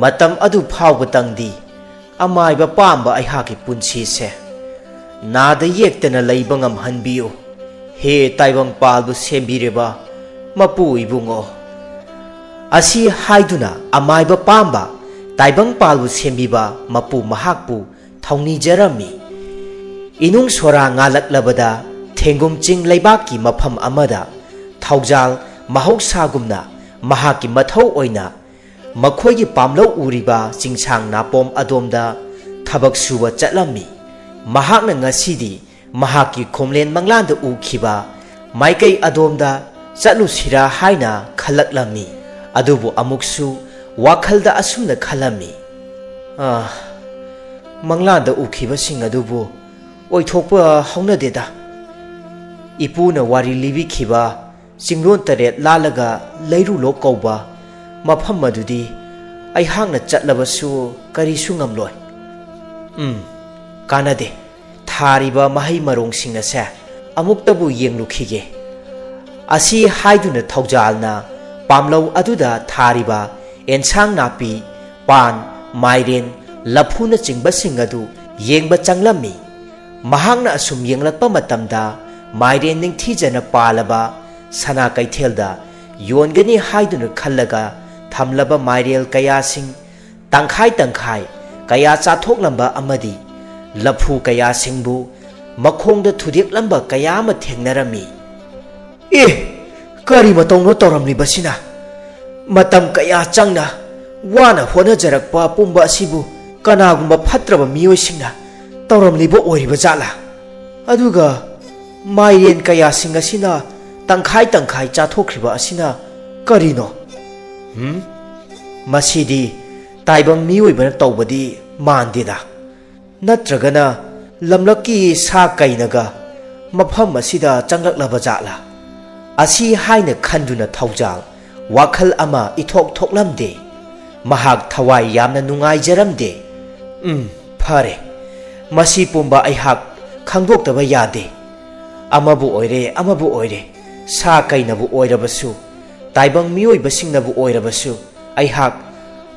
matam adu phawba tangdi amaiba pamba ai haki punsi se nada yektana leiba ngamhanbiu he taibang palbu sembireba mapu ibungo asi haiduna amaiba pamba taibang palbu sembiba mapu mahakpu thauni jarami inung sora ngalaklabada thengum ching leibaki mafam amada thaujal mahoksagumna mahaki mathau oina makhoigi pamlau uriba chingsang napom adomda thabak suba chatlami mahakna ngasidi mahaki khomlen manglanda ukhiba maikai adomda chatlu sira haina khalaklami adubu amuksu wakhalda asumna khalami manglanda ukhiba sing adubu oithokpa haunadeda ipuna wari libi khiba chingron taret lalaga leiru lo kauba mafam madudi ai hangna chatlabasu karisu ngamloi kanade thariba mahai marong singna se amuktabu yenglukhige asi haiduna thaujalna pamlau aduda thariba ensang napi pan mairen lafuna chingba singadu yengba changlami mahangna asum yenglakpa matamda mairen ningthijana palaba sana kaithelda yongani haiduna khallaga thamlaba mairel kaya sing tangkhai tangkhai kaya chathoklambe amadi lafu kaya singbu makhongda thudeklamba kaya ma thengnarami kari matongno toramli basina matam kaya changna wana honajarakpa pumba sibu kanagumba phatraba miyoisingna toramlibo oiriba jala aduga mairen kaya sing asina tangkhai tangkhai chathokriba asina karino masidi taibang miyoibana tawbadi mandida natragana lamlaki sa kainaga mafam asida changaklaba jala asi haina khanduna thaujal wakhal ama ithok thoklamde mahak thawai yamna nungai jaramde phare masi pumba ai hak khangdoktaba yade amabu oire sa kainabu oirabasu taibang miyoibasingnabu oirabasu ai hak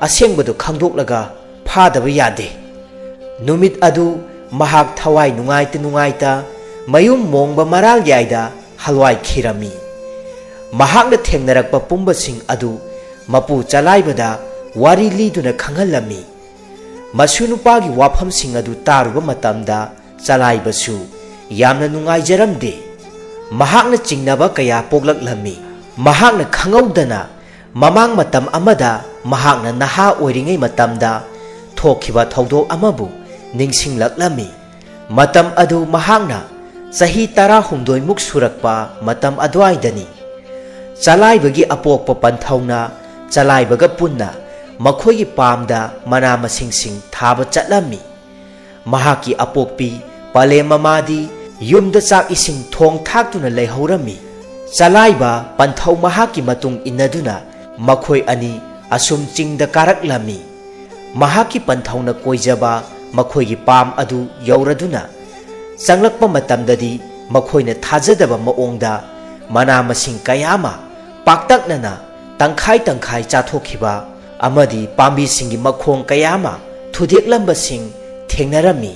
asengbadu khangdoklaga phadaba yade numit adu mahak thawai nungaita mayum mongba maral yaida halwai khirami mahakna thengnarakpa pumbasing adu mapu chalaibada wari liduna khanghalami masunupagi wafamsing adu taruba matamda chalaibasu yamna nungai jaramde mahakna chingnaba kaya poglaklami mahakna khangaudana mamang matam amada mahakna naha oiringai matamda thokhiba thodok amabu ningsinglaklami matam adu mahakna sahi 10 muk surakpa matam adwaidani chalaibagi apokpa panthauna chalaibaga punna makhoigi pamda mana masingsing thaba chatlami mahaki apokpi pale mamadi yumda chak ising thong thaktuna leihorami chalaiba panthau mahaki matung inaduna makhoi ani asum chingda karaklami mahaki panthauna koijaba makhoigi pam adu yauraduna changlakpa matamdadi makhoina thajadaba maongda mana masing kayama paktaknana tangkhai tangkhai chathokhiba amadi pambi singi makhong kayama thudeklamba sing thengnarami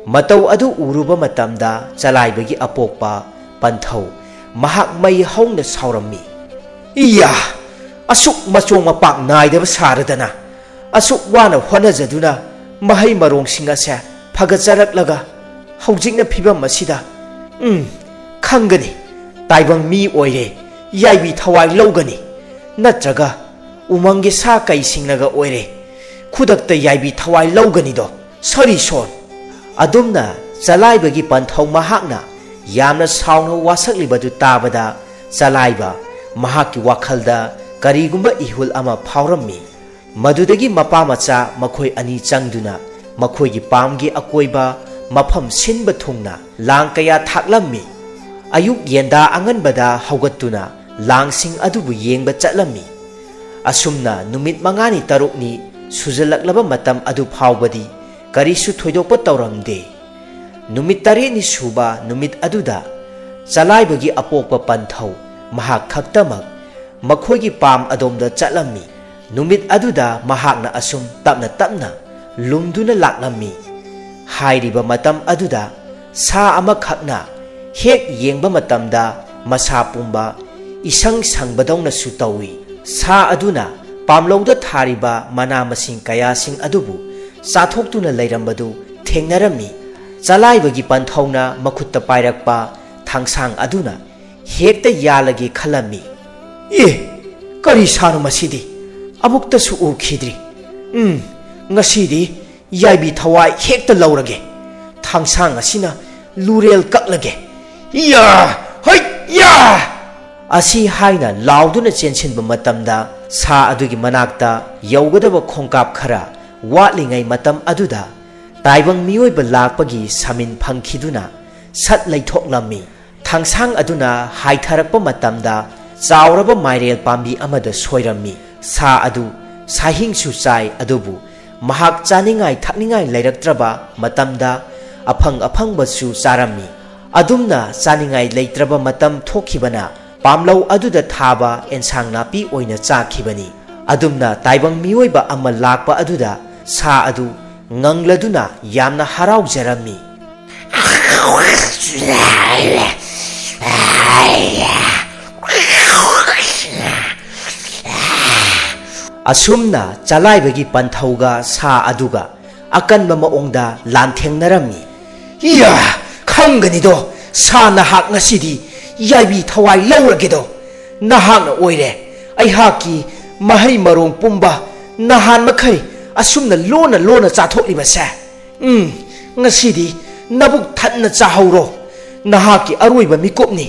matau adu uruba matamda chalaibagi apokpa panthau mahak mai haungna saurami iya asuk machong mapak naidaba saradana asuk wana honajaduna mahai marong singase phagacharak laga hꯧjikna phibam asida khangani taibang mi oire yaibi thawai logani natraga umangi sa kai singnaga oire khudakta yaibi thawai logani do sori son adumna chalaibagi panthau mahakna yamna sauna wasaklibadu tabada chalaiba mahaki wakhalda karigumba ihul ama phaurammi madudagi mapa macha makhoi ani changduna makhoi gi pamgi akoiba mafam sinba thungna lang kaya thaklammi ayuk yenda anganbada haugattuna langsing adubu yengba chatlammi asumna numit mangani tarukni sujalaklaba matam adu phawbadi karisu thoidokpa tawramde numit tareni suba numit aduda chalaibagi apokpa panthau mahak khaktamak makhoigi pam adomda chatlammi numit aduda mahakna asum tapna tapna lungduna laklammi hairiba matam aduda sa ama khakna hek yengba matamda masa pumba isang sangbadongna su tawi sa aduna pamlauda thariba mana masing kaya sing adubu chathokduna leirambadu thengnarami chalaibagi panthauna makhutta pairakpa thangsang aduna hekta yalagi khalami kari sanu masidi amukta su ukhidri ngasidi yaibi thawai hekta laurage thangsang asina lurel kaklage asi haina lauduna chensinba matamda sa adugi manakta yaugadaba khongkap khara watlingai matam aduda taibang miyoiba lakpagi samin phangkhiduna sat leithoklammi thangsang aduna haitharakpa matamda chauraba mairel pambi amada soirammi sa adu sahingsu chai adubu mahak chaningai thakningai leiraktraba matamda aphang aphangbasu charammi adumna chaningai leitraba matam thokhibana pamlau aduda thaba ensang napi oina chakhibani adumna taibang miyoiba ama lakpa aduda sa adu ngangladuna yamna harau jarammi asumna chalaibagi panthauga sa aduga akanba maongda lanthengnarami khangganido sa nahak ngasidi yaibi thawai lauragedo nahakna oire aihaki mahai marong pumba nahan makhai asumna lona chathokliba ngasidi nabuk thatna chahauro nahaki aroiba mikopni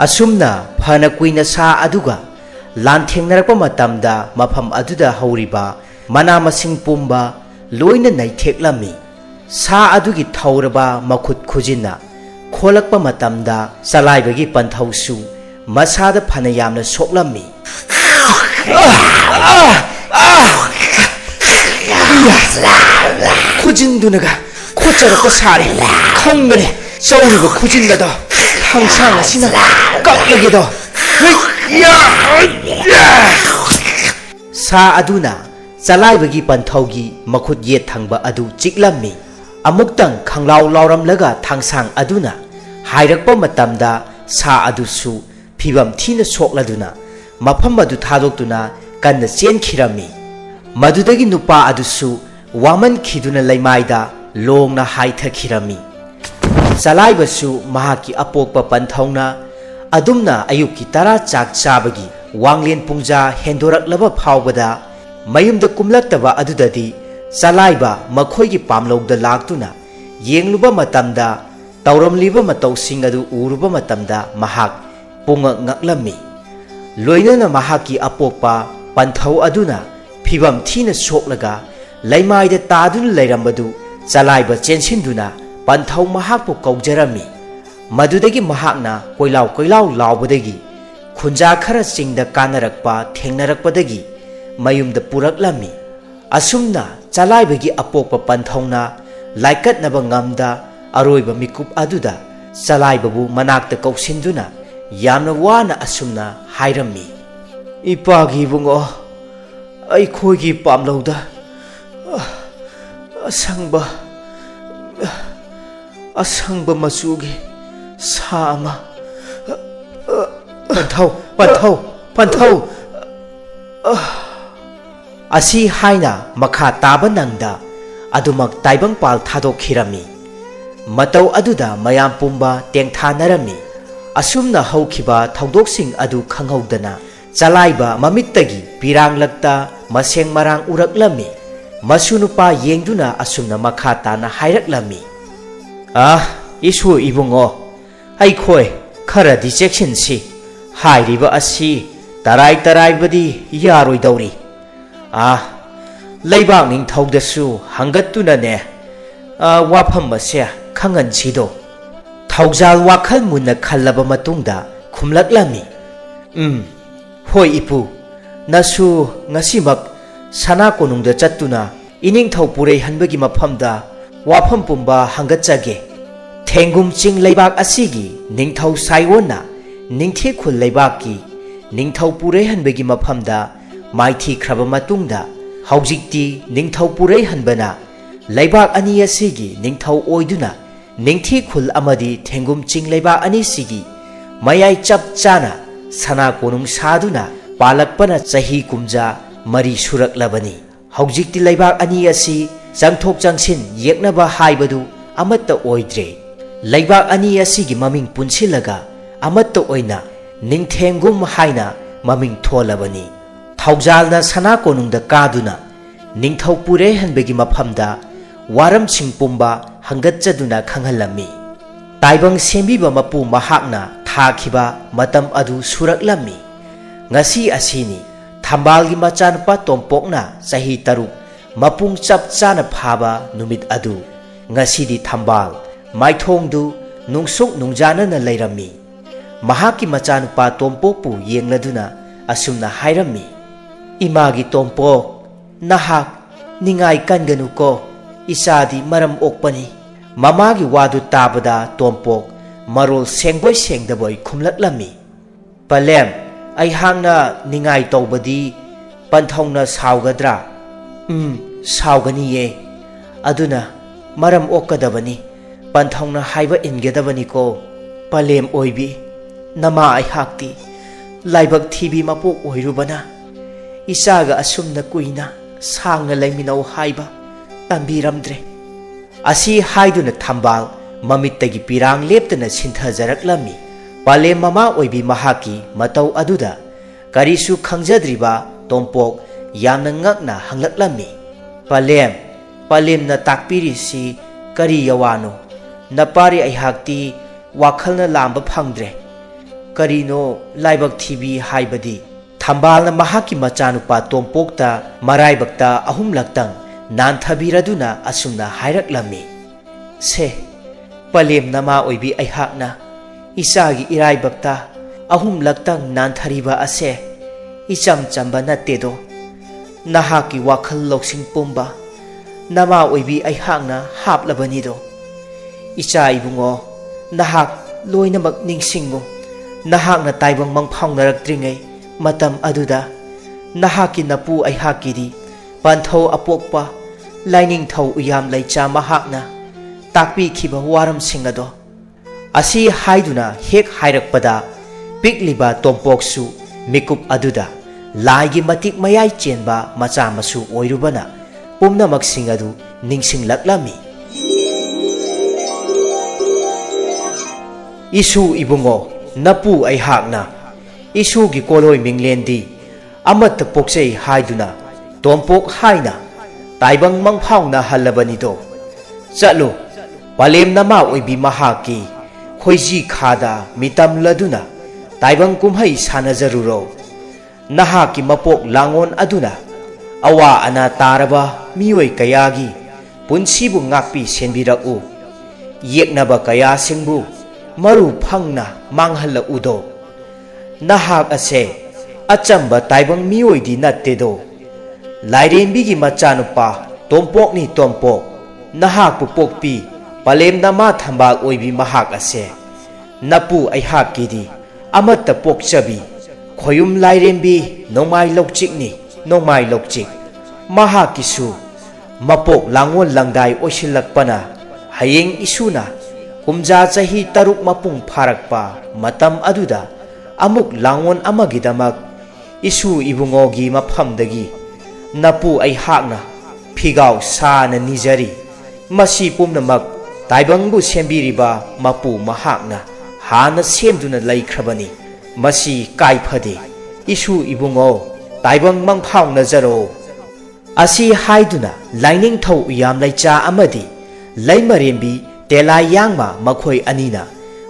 asumna phana kuina sa aduga lanthengnarappa matamda mafam aduda hauriba mana masing pumba loina naitheklammi sa adugi thauraba makhut khujina kholakpa matamda chalaibagi panthausu masada phana yamna soklammi khujindunaga khocharakpa sare khangane chauriba khujindada thangsang asina kaklagedo sa aduna chalaibagi panthaugi makhut yet thangba adu chiklammi amuktang khanglau lauramlaga thangsang aduna hairakpa matamda sa adusu phibam thina sokladuna mafam adu thadoktuna kanna chenkhirami madudagi nupa adusu waman khiduna leimaida longna haithakirami chalaibasu mahaki apokpa panthauna adumna ayuki tara chak chabagi wanglen pungja hendoraklaba phawbada mayumda kumlaktaba adudadi chalaiba makhoigi pamlogda laktuna yengluba matamda tauramliba matawsing adu uruba matamda mahak punga ngaklammi loinana mahaki apokpa panthau aduna phibam thina soklaga leimaida taduna leirambadu chalaiba chensinduna panthau mahakpu kaujarami madudagi mahakna koilau laubadagi khunja khara chingda kanarakpa thengnarakpadagi mayumda puraklami asumna chalaibagi apokpa panthauna laikatnaba ngamda aroiba mikup aduda chalaibabu manakta kausinduna yamna wana asumna hairami ipagi bungo aikhoigi pamlauda asangba asangba machugi sa ama panthau asi haina makha taba nangda adumak taibang pal thadokkhirami matau aduda mayam pumba tengthanarami asumna haukhiba thaudoksing adu khanghaudana chalaiba mamittagi piranglakta maseng marang uraklami masunupa yengduna asumna makha tana hairaklami isu ibungo ai khoi kharadi section si hairiba asi tarai badi yaroi dauri leibang ning thaudasu hangattuna ne wafam mase khangan sido thaujal wakhal munna khallaba matungda khumlaklami hoi ipu nasu ngasimak sana konungda chattuna ining thau purei hanbagi mafamda wafam pumba hangatchage thengum ching leibak asigi ningthau saiwona ningthi khul leibak ki ningthau purei hanbagi mafamda maithi khraba matungda haujikti ningthau purei hanbana leibak ani asigi ningthau oiduna ningthi khul amadi thengum ching leibak ani sigi mayai chap chana sana konung saduna palakpana chahi kumja mari suraklabani haujikti leibak ani asi changthok changsin yeknaba haibadu amatta oidre leibak ani asigi maming punsilaga amatta oina ningthengum haina maming tholabani thaujalna sana konungda kaduna ningthau purei hanbegi mafamda waram singpumba hangatchaduna khanghalami taibang sembiba mapu mahakna thakhiba matam adu suraklami ngasi asini thambalgi machanpa tompokna chahi taruk mapung chap chana phaba numit adu ngasidi thambal maithongdu nungsuk nungjana na leirami mahaki machanpa tompokpu yengladuna asumna hairami imagi tompok nahak ningai kanganu ko isadi maram okpani mamagi wadu tabada tompok marol sengboy sengdaboy khumlaklami palem ai hangna ningai tawbadi panthongna saugadra saugani ye aduna maram okadabani panthongna haiba ingedabani ko palem oibi nama ai hakti laibak thibi mapok oirubana isaga asumna kuina sangna laiminau haiba tambiramdre asi haiduna thambal mamittagi pirang leptana sinthajaраklami palem mama oibi mahaki matau aduda karisu khangjadriba tompok yamna ngakna hanglaklami palem na takpiri si kari yawano napari ai hakti wakhalna lamba phangdre karino laibak thibi haibadi thambalna mahaki machanupa tompokta maraibakta ahumlaktang nanthabiraduna asumna hairaklami se palem nama oibi aihakna isagi iraibakta ahumlaktang nanthariba ase icham chamba natedo nahaki wakhal loksing pumba nama oibi aihakna haplabanido icha ibungo nahak loinamak ningsingmo nahakna taibang mangphangnarakdringai matam aduda nahaki napu aihakidi panthau apokpa laining thau uyam laicha mahakna takpi khiba waram singado asi haiduna hek hairakpada pikliba tompoksu mikup aduda laigi matik mayai chenba macha masu oirubana pumnamak singadu ningsinglaklami isu ibungo napu aihakna isu gi koloi minglendi amatta poksei haiduna tompok haina taibang mangphawna halabanido chalo palem nama oibi mahaki khoiji khada mitam laduna taibang kumhai sanajaruro nahaki mapok langon aduna awa ana taraba mioi kayagi punsibu ngakpi senbiraku yeknaba kaya singbu maru phangna manghalla udo nahak ase achamba taibang mioi di nattedo lairembi gi machanupa tompok ni tompok nahak pu pokpi palem nama thambal oibi mahak ase napu aihak kidi amatta pokchabi khoyum lairembi nongmai lokchik ni nongmai lokchik mahakisu mapok langon langdai oisilakpana hayeng isuna ꯀꯨꯝꯖꯥ ꯆꯍꯤ 6 ꯃꯄꯨꯡ ꯐꯥꯔꯛꯄ ꯃꯇꯝ ꯑꯗꯨꯗ ꯑꯃꯨꯛ ꯂꯥꯡꯑꯣꯟ ꯑꯃꯒꯤꯗꯃꯛ ꯏꯁꯨ ꯏꯕꯨꯡꯉꯣꯒꯤ ꯃꯐꯝꯗꯒꯤ ꯅꯄꯨ ꯑꯩꯍꯥꯛꯅ ꯐꯤꯒꯥꯎ ꯁꯥꯅ ꯅꯤꯖꯔꯤ ꯃꯁꯤ ꯄꯨꯝꯅꯃꯛ ꯇꯥꯏꯕꯪꯕꯨ ꯁꯦꯝꯕꯤꯔꯤꯕ ꯃꯄꯨ ꯃꯍꯥꯛꯅ ꯍꯥꯟꯅ ꯁꯦꯝꯗꯨꯅ ꯂꯩꯈ꯭ꯔꯕꯅꯤ ꯃꯁꯤ ꯀꯥꯏꯐꯗꯦ ꯏꯁꯨ ꯏꯕꯨꯡꯉꯣ ꯇꯥꯏꯕꯪ ꯃꯪꯐꯥꯎꯅꯖꯔꯣ ꯑꯁꯤ ꯍꯥꯏꯗꯨꯅ ꯂꯥꯏꯅꯤꯡꯊꯧ ꯎꯌꯥꯝꯂꯩꯆꯥ ꯑꯃꯗꯤ ꯂꯩꯃꯔꯦꯝꯕꯤ ꯇꯦꯂꯥꯏꯌꯥꯡꯃ ꯃꯈꯣꯏ ꯑꯅꯤꯅ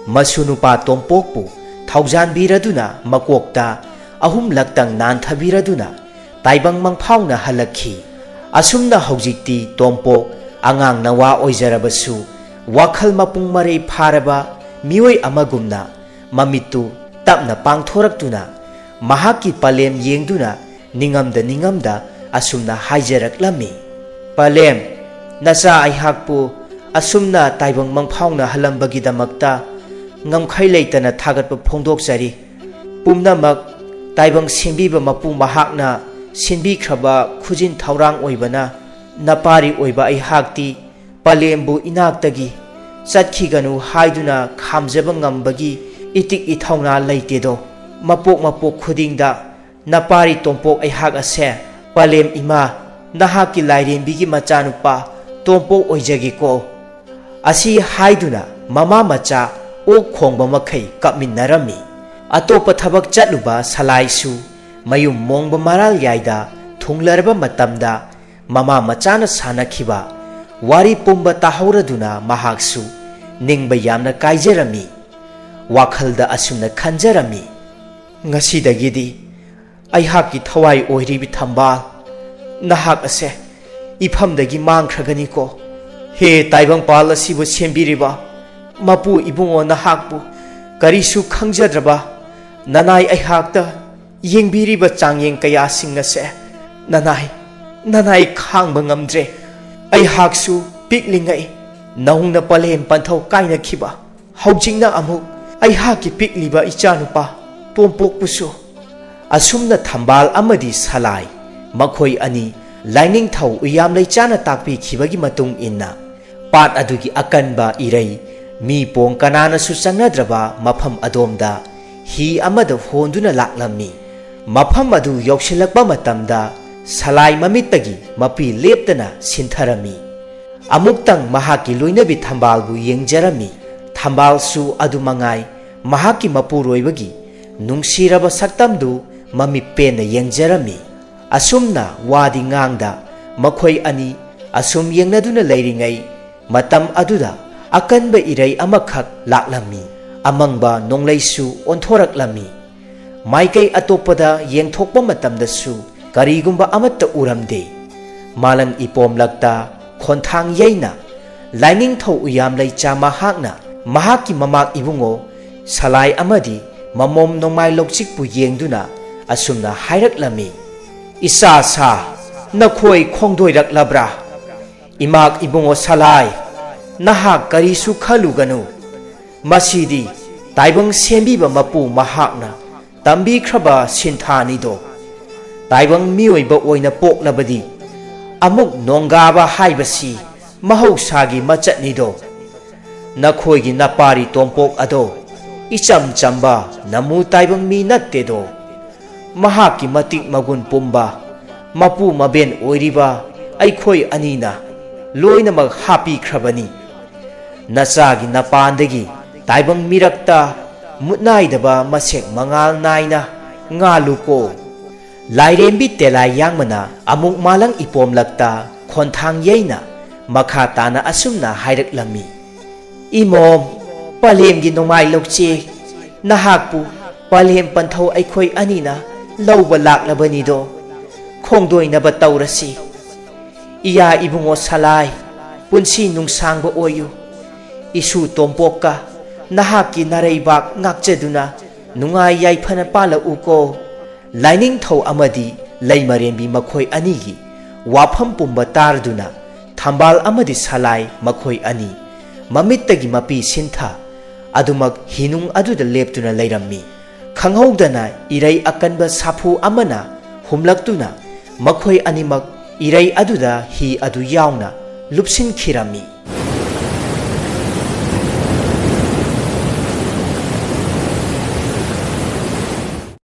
ꯃꯁꯨ ꯅꯨꯄꯥ ꯇꯣꯝꯄꯣꯛꯄꯨ ꯊꯧꯖꯥꯟꯕꯤꯔꯗꯨꯅ ꯃꯀꯣꯛꯇ 3 ꯂꯛꯇꯪ ꯅꯥꯟꯊꯕꯤꯔꯗꯨꯅ ꯇꯥꯏꯕꯪ ꯃꯪꯐꯥꯎꯅ ꯍꯜꯂꯛꯈꯤ ꯑꯁꯨꯝꯅ ꯍꯧꯖꯤꯛꯇꯤ ꯇꯣꯝꯄꯣꯛ ꯑꯉꯥꯡ ꯅꯋꯥ ꯑꯣꯏꯖꯔꯕꯁꯨ ꯋꯥꯈꯜ ꯃꯄꯨꯡ ꯃꯔꯩ ꯐꯥꯔꯕ ꯃꯤꯑꯣꯏ ꯑꯃꯒꯨꯝꯅ ꯃꯃꯤꯠꯇꯨ ꯇꯞꯅ ꯄꯥꯡꯊꯣꯔꯛꯇꯨꯅ ꯃꯍꯥꯛꯀꯤ ꯄꯂꯦꯝ ꯌꯦꯡꯗꯨꯅ ꯅꯤꯡꯉꯝꯗ ꯑꯁꯨꯝꯅ ꯍꯥꯏꯖꯔꯛꯂꯝꯃꯤ ꯄꯂꯦꯝ ꯅꯆꯥ ꯑꯩꯍꯥꯛꯄꯨ ꯑꯁꯨꯝꯅ ꯇꯥꯏꯕꯪ ꯃꯪꯐꯥꯎꯅ ꯍꯜꯂꯝꯕꯒꯤꯗꯃꯛꯇ ꯉꯝꯈꯩ ꯂꯩꯇꯅ ꯊꯥꯒꯠꯄ ꯐꯣꯡꯗꯣꯛꯆꯔꯤ ꯄꯨꯝꯅꯃꯛ ꯇꯥꯏꯕꯪ ꯁꯦꯝꯕꯤꯕ ꯃꯄꯨ ꯃꯍꯥꯛꯅ ꯁꯤꯟꯕꯤꯈ꯭ꯔꯕ ꯈꯨꯖꯤꯟ ꯊꯧꯔꯥꯡ ꯑꯣꯏꯕꯅ ꯅꯄꯥꯔꯤ ꯑꯣꯏꯕ ꯑꯩꯍꯥꯛꯇꯤ ꯄꯂꯦꯝꯕꯨ ꯏꯅꯥꯛꯇꯒꯤ ꯆꯠꯈꯤꯒꯅꯨ ꯍꯥꯏꯗꯨꯅ ꯈꯥꯝꯖꯕ ꯉꯝꯕꯒꯤ ꯏꯇꯤꯛ ꯏꯊꯧꯅꯥ ꯂꯩꯇꯦꯗꯣ ꯃꯄꯣꯛ ꯈꯨꯗꯤꯡꯗ ꯅꯄꯥꯔꯤ ꯇꯣꯝꯄꯣꯛ ꯑꯩꯍꯥꯛ ꯑꯁꯦ ꯄꯂꯦꯝ ꯏꯃꯥ ꯅꯍꯥꯛꯀꯤ ꯂꯥꯏꯔꯦꯝꯕꯤꯒꯤ ꯃꯆꯥꯅꯨꯄꯥ ꯇꯣꯝꯄꯣꯛ ꯑꯣꯏꯖꯒꯦꯀꯣ ꯑꯁꯤ ꯍꯥꯏꯗꯨꯅ ꯃꯃꯥ ꯃꯆꯥ ꯑꯣꯛ ꯈꯣꯡꯕ ꯃꯈꯩ ꯀꯞꯃꯤꯟꯅꯔꯝꯃꯤ ꯑꯇꯣꯞꯄ ꯊꯕꯛ ꯆꯠꯂꯨꯕ ꯁꯂꯥꯏꯁꯨ ꯃꯌꯨꯝ ꯃꯣꯡꯕ ꯃꯔꯥꯜ ꯌꯥꯏꯗ ꯊꯨꯡꯂꯔꯕ ꯃꯇꯝꯗ ꯃꯃꯥ ꯃꯆꯥꯅ ꯁꯥꯟꯅꯈꯤꯕ ꯋꯥꯔꯤ ꯄꯨꯝꯕ ꯇꯥꯍꯧꯔꯗꯨꯅ ꯃꯍꯥꯛꯁꯨ ꯅꯤꯡꯕ ꯌꯥꯝꯅ ꯀꯥꯏꯖꯔꯝꯃꯤ ꯋꯥꯈꯜꯗ ꯑꯁꯨꯝꯅ ꯈꯟꯖꯔꯝꯃꯤ ꯉꯁꯤꯗꯒꯤꯗꯤ ꯑꯩꯍꯥꯛꯀꯤ ꯊꯋꯥꯏ ꯑꯣꯏꯔꯤꯕꯤ ꯊꯝꯕꯥꯜ ꯅꯍꯥꯛ ꯑꯁꯦ ꯏꯐꯝꯗꯒꯤ ꯃꯥꯡꯈ꯭ꯔꯒꯅꯤꯀꯣ ꯍꯦ ꯇꯥꯏꯕꯪꯄꯥꯜ ꯑꯁꯤꯕꯨ ꯁꯦꯝꯕꯤꯔꯤꯕ ꯃꯄꯨ ꯏꯕꯨꯡꯉꯣ ꯅꯍꯥꯛꯄꯨ ꯀꯔꯤꯁꯨ ꯈꯪꯖꯗ꯭ꯔꯕ ꯅꯅꯥꯏ ꯑꯩꯍꯥꯛꯇ ꯌꯦꯡꯕꯤꯔꯤꯕ ꯆꯥꯡꯌꯦꯡ ꯀꯌꯥꯁꯤꯡ ꯑꯁꯦ ꯅꯅꯥꯏ ꯈꯥꯡꯕ ꯉꯝꯗ꯭ꯔꯦ ꯑꯩꯍꯥꯛꯁꯨ ꯄꯤꯛꯂꯤꯉꯩ ꯅꯧꯅ ꯄꯂꯦꯝ ꯄꯟꯊꯧ ꯀꯥꯏꯅꯈꯤꯕ ꯍꯧꯖꯤꯛꯅ ꯑꯃꯨꯛ ꯑꯩꯍꯥꯛꯀꯤ ꯄꯤꯛꯂꯤꯕ ꯏꯆꯥꯅꯨꯄꯥ ꯇꯣꯝꯄꯣꯛꯄꯨꯁꯨ ꯑꯁꯨꯝꯅ ꯊꯝꯕꯥꯜ ꯑꯃꯗꯤ ꯁꯂꯥꯏ ꯃꯈꯣꯏ ꯑꯅꯤ ꯂꯥꯏꯅꯤꯡꯊꯧ ꯎꯌꯥꯝꯂꯩꯆꯥꯅ ꯇꯥꯛꯄꯤꯈꯤꯕꯒꯤ ꯃꯇꯨꯡ ꯏꯟꯅ ꯄꯥꯠ ꯑꯗꯨꯒꯤ ꯑꯀꯟꯕ ꯏꯔꯩ ꯃꯤ ꯄꯣꯡ ꯀꯅꯥꯅꯁꯨ ꯆꯪꯅꯗ꯭ꯔꯕ ꯃꯐꯝ ꯑꯗꯣꯝꯗ ꯍꯤ ꯑꯃꯗ ꯍꯣꯟꯗꯨꯅ ꯂꯥꯛꯂꯝꯃꯤ ꯃꯐꯝ ꯑꯗꯨ ꯌꯧꯁꯤꯜꯂꯛꯄ ꯃꯇꯝꯗ ꯁꯂꯥꯏ ꯃꯃꯤꯠꯇꯒꯤ ꯃꯄꯤ ꯂꯦꯞꯇꯅ ꯁꯤꯟꯊꯔꯝꯃꯤ ꯑꯃꯨꯛꯇꯪ ꯃꯍꯥꯛꯀꯤ ꯂꯣꯏꯅꯕꯤ ꯊꯝꯕꯥꯜꯕꯨ ꯌꯦꯡꯖꯔꯝꯃꯤ ꯊꯝꯕꯥꯜꯁꯨ ꯑꯗꯨꯃꯉꯥꯏ ꯃꯍꯥꯛꯀꯤ ꯃꯄꯨꯔꯣꯏꯕꯒꯤ ꯅꯨꯡꯁꯤꯔꯕ ꯁꯛꯇꯝꯗꯨ ꯃꯃꯤꯠ ꯄꯦꯟꯅ ꯌꯦꯡꯖꯔꯝꯃꯤ ꯑꯁꯨꯝꯅ ꯋꯥꯗꯤ ꯉꯥꯡꯗ ꯃꯈꯣꯏ ꯑꯅꯤ ꯑꯁꯨꯝ ꯌꯦꯡꯅꯗꯨꯅ ꯂꯩꯔꯤꯉꯩ ꯃꯇꯝ ꯑꯗꯨꯗ ꯑꯀꯟꯕ 이ꯔꯩ ꯑꯃꯈꯛ ꯂꯥꯛꯂꯝꯃꯤ ꯑꯃꯪꯕ ꯅꯣꯡꯂꯩꯁꯨ ꯑꯣꯟꯊꯣꯔꯛꯂꯝꯃꯤ ꯃꯥꯏꯀꯩ ꯑꯇꯣꯞꯄꯗ ꯌꯦꯡꯊꯣꯛꯄ ꯃꯇꯝꯗꯁꯨ ꯀꯔꯤꯒꯨꯝꯕ ꯑꯃꯠꯇ ꯎꯔꯝꯗꯦ ꯃꯥꯂꯪ ꯏꯄꯣꯝꯂꯛꯇ ꯈꯣꯟꯊꯥꯡ ꯌꯩꯅ ꯂꯥꯏꯅꯤꯡꯊꯧ ꯎꯌꯥꯝꯂꯩꯆꯥ ꯃꯍꯥꯛꯅ ꯃꯍꯥꯛꯀꯤ ꯃꯃꯥꯛ ꯏꯕꯨꯡꯉꯣ ꯁꯂꯥꯏ ꯑꯃꯗꯤ ꯃꯃꯣꯝ ꯅꯣꯡꯃꯥꯏ ꯂꯧꯆꯤꯛꯄꯨ ꯌꯦꯡꯗꯨꯅ ꯑꯁꯨꯝꯅ ꯍꯥꯏꯔꯛꯂꯝꯃꯤ ꯏꯆꯥ ꯁꯥ ꯅꯈꯣꯏ ꯈꯣꯡꯗꯣꯏꯔꯛꯂꯕ꯭ꯔꯥ ꯏꯃꯥꯛ ꯏꯕꯨꯡꯉꯣ ꯁꯂꯥꯏ ꯅꯍꯥꯛ ꯀꯔꯤꯁꯨ ꯈꯜꯂꯨꯒꯅꯨ ꯃꯁꯤꯗꯤ ꯇꯥꯏꯕꯪ ꯁꯦꯝꯕꯤꯕ ꯃꯄꯨ ꯃꯍꯥꯛꯅ ꯇꯝꯕꯤꯈ꯭ꯔꯕ ꯁꯤꯟꯊꯥꯅꯤꯗꯣ ꯇꯥꯏꯕꯪ ꯃꯤꯑꯣꯏꯕ ꯑꯣꯏꯅ ꯄꯣꯛꯂꯕꯗꯤ ꯑꯃꯨꯛ ꯅꯣꯡꯒꯥꯕ ꯍꯥꯏꯕꯁꯤ ꯃꯍꯧꯁꯥꯒꯤ ꯃꯆꯠꯅꯤꯗꯣ ꯅꯈꯣꯏꯒꯤ ꯅꯄꯥꯔꯤ ꯇꯣꯝꯄꯣꯛ ꯑꯗꯣ इचम चंबा नमु ताइबंग मी नत्तेदो महाकी मतिक मगुन पुंबा मपु मबेन ओइरिबा अइखोय अनीना लोइनमक हापीख्रबनी नचागी नपानदगी ताइबंग मिरक्ता मुतनाइदबा मसेक मंगाल नाइना ngalुको लाइरेंबी तेलाय यांगमना अमुक मालंग इपोमलक्ता खोंथांग येना मखा ताना असुमना हाइरक्लमी इमोम पलेमगी नोमाय लोकचे नहाकपु पलेम पंथौ अइखोय अनीना लौबा लाक्लबनिदो खोंदोइनबा तौरसी इया इबुंगो सलाय पुंसी नुंगसांगबा ओयु इसु तोंपोक्का नहाकी नारैबाक ngakjeduna नुंगाय याइफना पाला उको लाइनिंगथौ अमदी लैमरेंबी मखोय अनीगी वाफम पुंबा तारदुना थंबाल अमदी सलाय मखोय अनी ममित्तगी मपी सिंथा अदुमक हिनुंग अदुदा लेप्तुना लैरम्मी खंगहौदना इरै अकनबा साफु अमना हुमलक्तुना मखोय अनिमक इरै अदुदा हि अदु यावना लुपसिन खिरम्मी